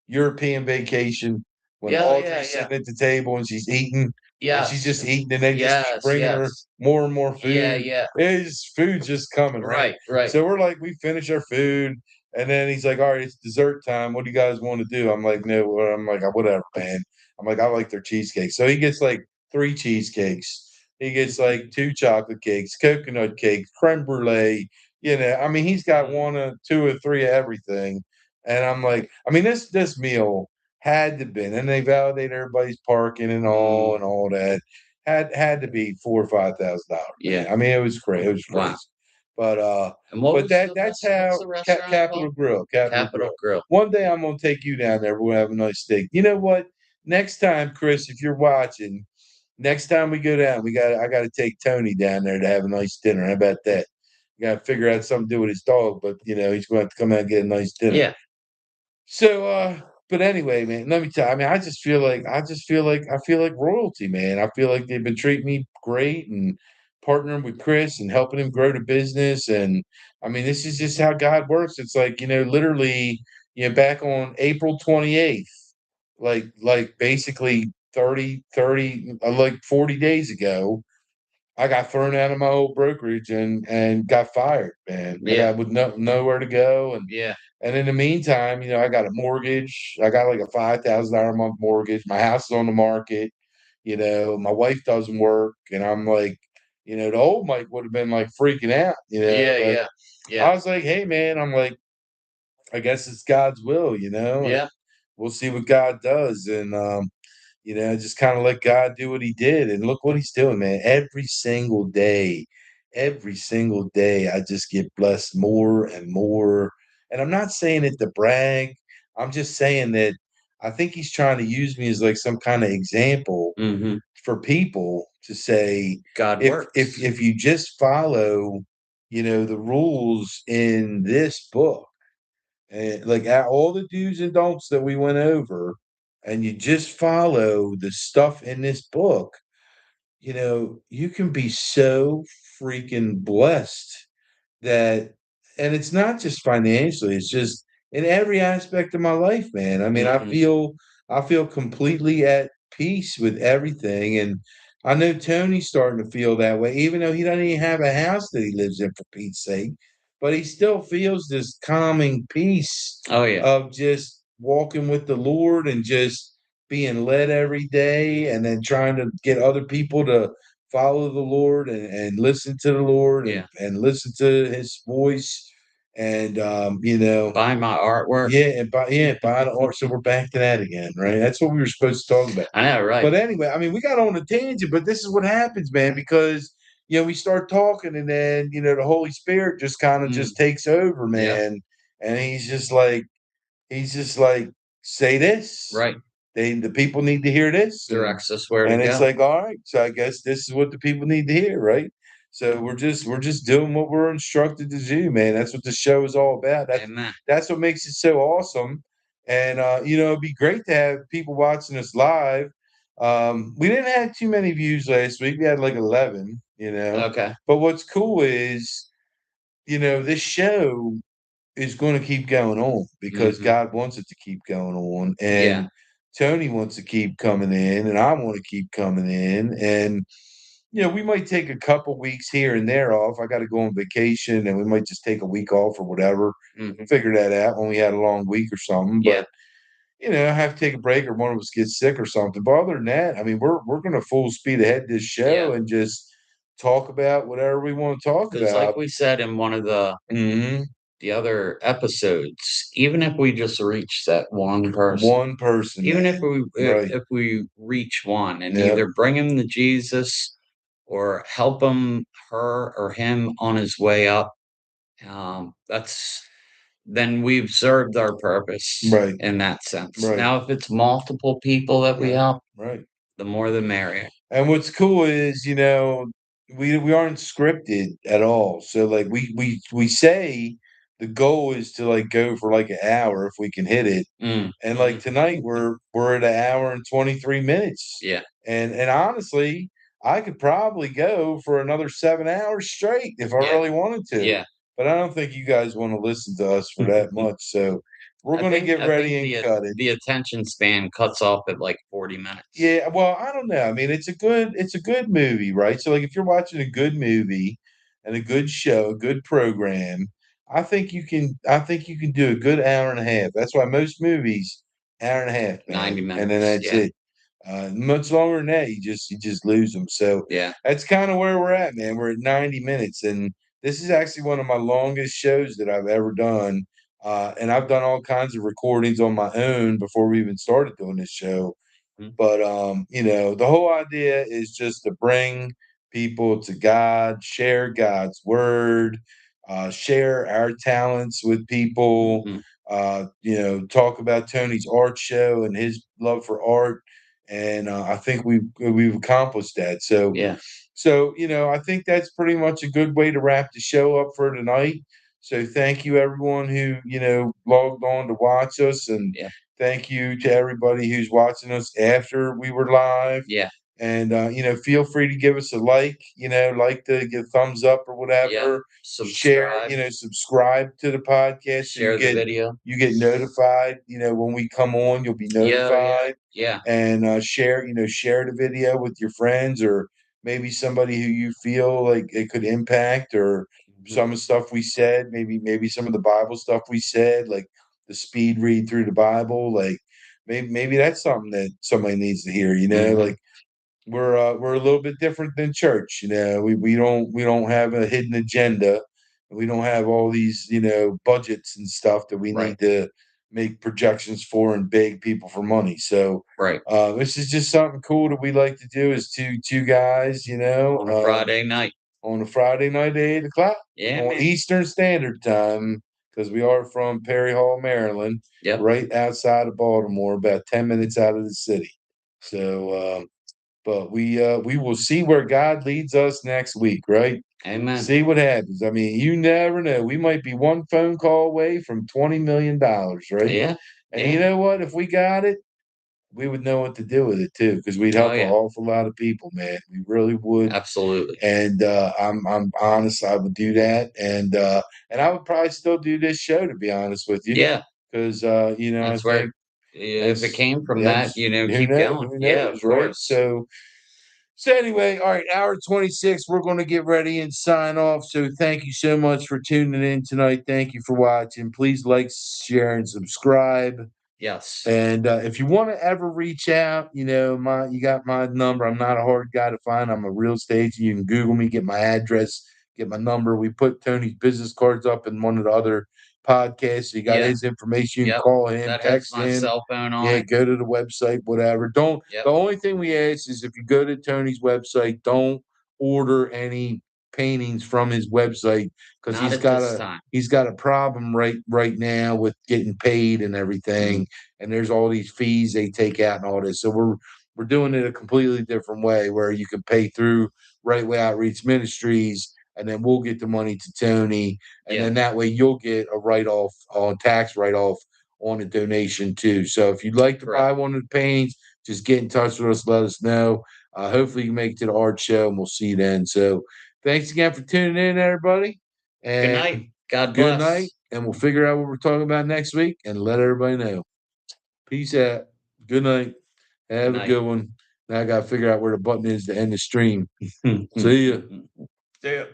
European Vacation when Yeah, Audrey's yeah, yeah. sitting at the table and she's eating and she's just Yes. eating, and they just keep Yes, bringing her yes. more and more Yeah, food. yeah. His food's just coming, right? Right, right. So we're like, we finish our food, and then he's like, "All right, it's dessert time. What do you guys want to do?" I'm like, "No." I'm like, "Whatever, man." I'm like, "I like their cheesecake." So he gets like 3 cheesecakes. He gets like 2 chocolate cakes, coconut cake, creme brulee. I mean, he's got Mhm. 2 or 3 of everything. And I'm like, I mean, this meal had to been, and they validate everybody's parking Mm, and all that. Had to be $4 or $5,000, yeah. man. I mean, it was crazy. It was Wow. crazy. But And what but was the that's what's how the restaurant called? Capital Capital Grill. Grill. One day I'm gonna take you down there. We'll have a nice steak. You know what? Next time, Chris, if you're watching, next time we go down, I gotta take Tony down there to have a nice dinner. How about that? You gotta figure out something to do with his dog, but he's gonna have to come out and get a nice dinner. Yeah. So, but anyway, man, let me tell you, I mean, I feel like royalty, man. I feel like they've been treating me great and partnering with Chris and helping him grow the business. And I mean, this is just how God works. It's like, literally, back on April 28th, like basically 40 days ago, I got thrown out of my old brokerage and got fired, man. I Yeah. got with nowhere to go, Yeah. and in the meantime, I got a mortgage. I got like a $5,000 a month mortgage. My house is on the market. My wife doesn't work, and I'm like, the old Mike would have been like freaking out, Yeah, but yeah. Yeah. I was like, hey, man, I'm like, I guess it's God's will, and Yeah. we'll see what God does. And just kind of let God do what he did. And look what he's doing, man. Every single day, I just get blessed more and more. And I'm not saying it to brag. I'm just saying that I think he's trying to use me as like some kind of example Mhm. for people to say, God works. if you just follow, the rules in this book, and like all the do's and don'ts that we went over, and you just follow the stuff in this book, you can be so freaking blessed that, and it's not just financially, it's just in every aspect of my life, man. I mean, Mhm. I feel completely at peace with everything. And I know Tony's starting to feel that way, even though he doesn't even have a house that he lives in, for Pete's sake. But he still feels this calming peace Oh, yeah. of just walking with the Lord and just being led every day, and then trying to get other people to follow the Lord and listen to the Lord, Yeah. and listen to his voice. And Buy my artwork. buy the art. So we're back to that again, right? That's what we were supposed to talk about. I know, right? But anyway, I mean, we got on a tangent, but this is what happens, man, because we start talking, and then the Holy Spirit just kind of Mm. just takes over, Yeah. man. And he's just like, say this. Right. The people need to hear this. Directs us where to And it's go. like, all right, so I guess this is what the people need to hear, right? So we're just doing what we're instructed to do, man. That's what the show is all about. Amen. That's what makes it so awesome. And it'd be great to have people watching us live. We didn't have too many views last week. We had like 11. Okay. But what's cool is, this show is going to keep going on because Mhm. God wants it to keep going on, Yeah. and Tony wants to keep coming in, and I want to keep coming in. And we might take a couple weeks here and there off. I got to go on vacation, and we might just take a week off or whatever. Mhm. Figure that out when we had a long week or something. Yeah. But have to take a break, or one of us gets sick or something. But other than that, I mean, we're going to full speed ahead this Yeah. show and just talk about whatever we want to talk Because like about. we said in one of Hmm. the other episodes, even if we just reach that one person, One person, even if man. Right. we reach one and Yep. either bring him to Jesus or help him, her, or him on his way up, that's then we've served our purpose Right. in that sense. Right. Now, if it's multiple people that we Right. help, Right. the more the merrier. And what's cool is, we aren't scripted at all. So like we say the goal is to like go for like an hour if we can hit it. Mm, And like mhm. tonight we're at an hour and 23 minutes. Yeah. And honestly, I could probably go for another 7 hours straight if I Yeah. really wanted to. Yeah. But I don't think you guys want to listen to us for that much. So we're I gonna think get I think ready and cut it. the attention span cuts off at like 40 minutes. Yeah, well, I don't know. I mean, it's a good movie, right? So like if you're watching a good movie and a good show, a good program, I think you can do a good hour and a half. That's why most movies hour and a half, 90 man. And then minutes. that's Yeah. it. Much longer than that, you just lose them. So Yeah. that's kind of where we're at, man. We're at 90 minutes, and this is actually one of my longest shows that I've ever done. And I've done all kinds of recordings on my own before we even started doing this show. Mhm. But you know, the whole idea is just to bring people to God, share God's word, share our talents with people, Mhm. you know, talk about Tony's art show and his love for art. And I think we've accomplished that. So Yeah. so, you know, I think that's pretty much a good way to wrap the show up for tonight. So thank you everyone who, you know, logged on to watch us, and Yeah. thank you to everybody who's watching us after we were live. Yeah. And you know, feel free to give us a like, you know, like to give thumbs up or Yeah. whatever. Share, Subscribe. you know, subscribe to the podcast so Share the video. you get notified, you know, when we come on, you'll be Yeah. Yeah. notified. Yeah. And share, you know, share the video with your friends, or maybe somebody who you feel like it could impact, or Mhm. some of the stuff we said, maybe some of the Bible stuff we said, like the speed read through the Bible, like maybe that's something that somebody needs to hear, you know, Mhm. like we're a little bit different than church, you know. We don't have a hidden agenda. We don't have all these, you know, budgets and stuff that we Right. need to make projections for and beg people for money. So Right. this is just something cool that we like to do as two guys, you know, On a Friday night. on a Friday night at 8 o'clock Yeah, on man. Eastern Standard Time, because we are from Perry Hall, Maryland, Yep. right outside of Baltimore, about 10 minutes out of the city. So but we will see where God leads us next week, right? Amen. See what happens. I mean, you never know. We might be one phone call away from $20 million, right? Yeah. And you Yeah. know what? If we got it, we would know what to do with it too, because we'd Oh, help an yeah. awful lot of people, man. We really would. Absolutely. And I'm honest, I would do that, and I would probably still do this show, to be honest with you, Yeah. because you know, I That's where, think if it came from that, that's keep going. who Yeah, of knows, right? course. So anyway, all right, hour 26, we're going to get ready and sign off. So thank you so much for tuning in tonight. Thank you for watching. Please like, share, and subscribe. Yes. And if you want to ever reach out, you know, you got my number. I'm not a hard guy to find. I'm a real estate agent. You can Google me, get my address, get my number. We put Tony's business cards up in one of the other podcasts. So you got Yeah. his information. You can Yep. call him, That has text my him. cell phone on Yeah, it. go to the website, whatever. Don't Yep. The only thing we ask is if you go to Tony's website, don't order any paintings from his website, because Not at this time. he's got a problem right now with getting paid and Mm. everything, and there's all these fees they take out and all this. So we're doing it a completely different way, where you can pay through Right Way Outreach Ministries, and then we'll get the money to Tony, and Yeah. then that way you'll get a write off on tax write off on a donation too. So if you'd like to buy Correct. one of the paintings, just get in touch with us. Let us know. Hopefully you can make it to the art show, and we'll see you then. So thanks again for tuning in, everybody, Good and night. God good night. bless. And we'll figure out what we're talking about next week and let everybody know. Peace out. Good night. Good Have a night. good one. Now I got to figure out where the button is to end the stream. See ya. See ya.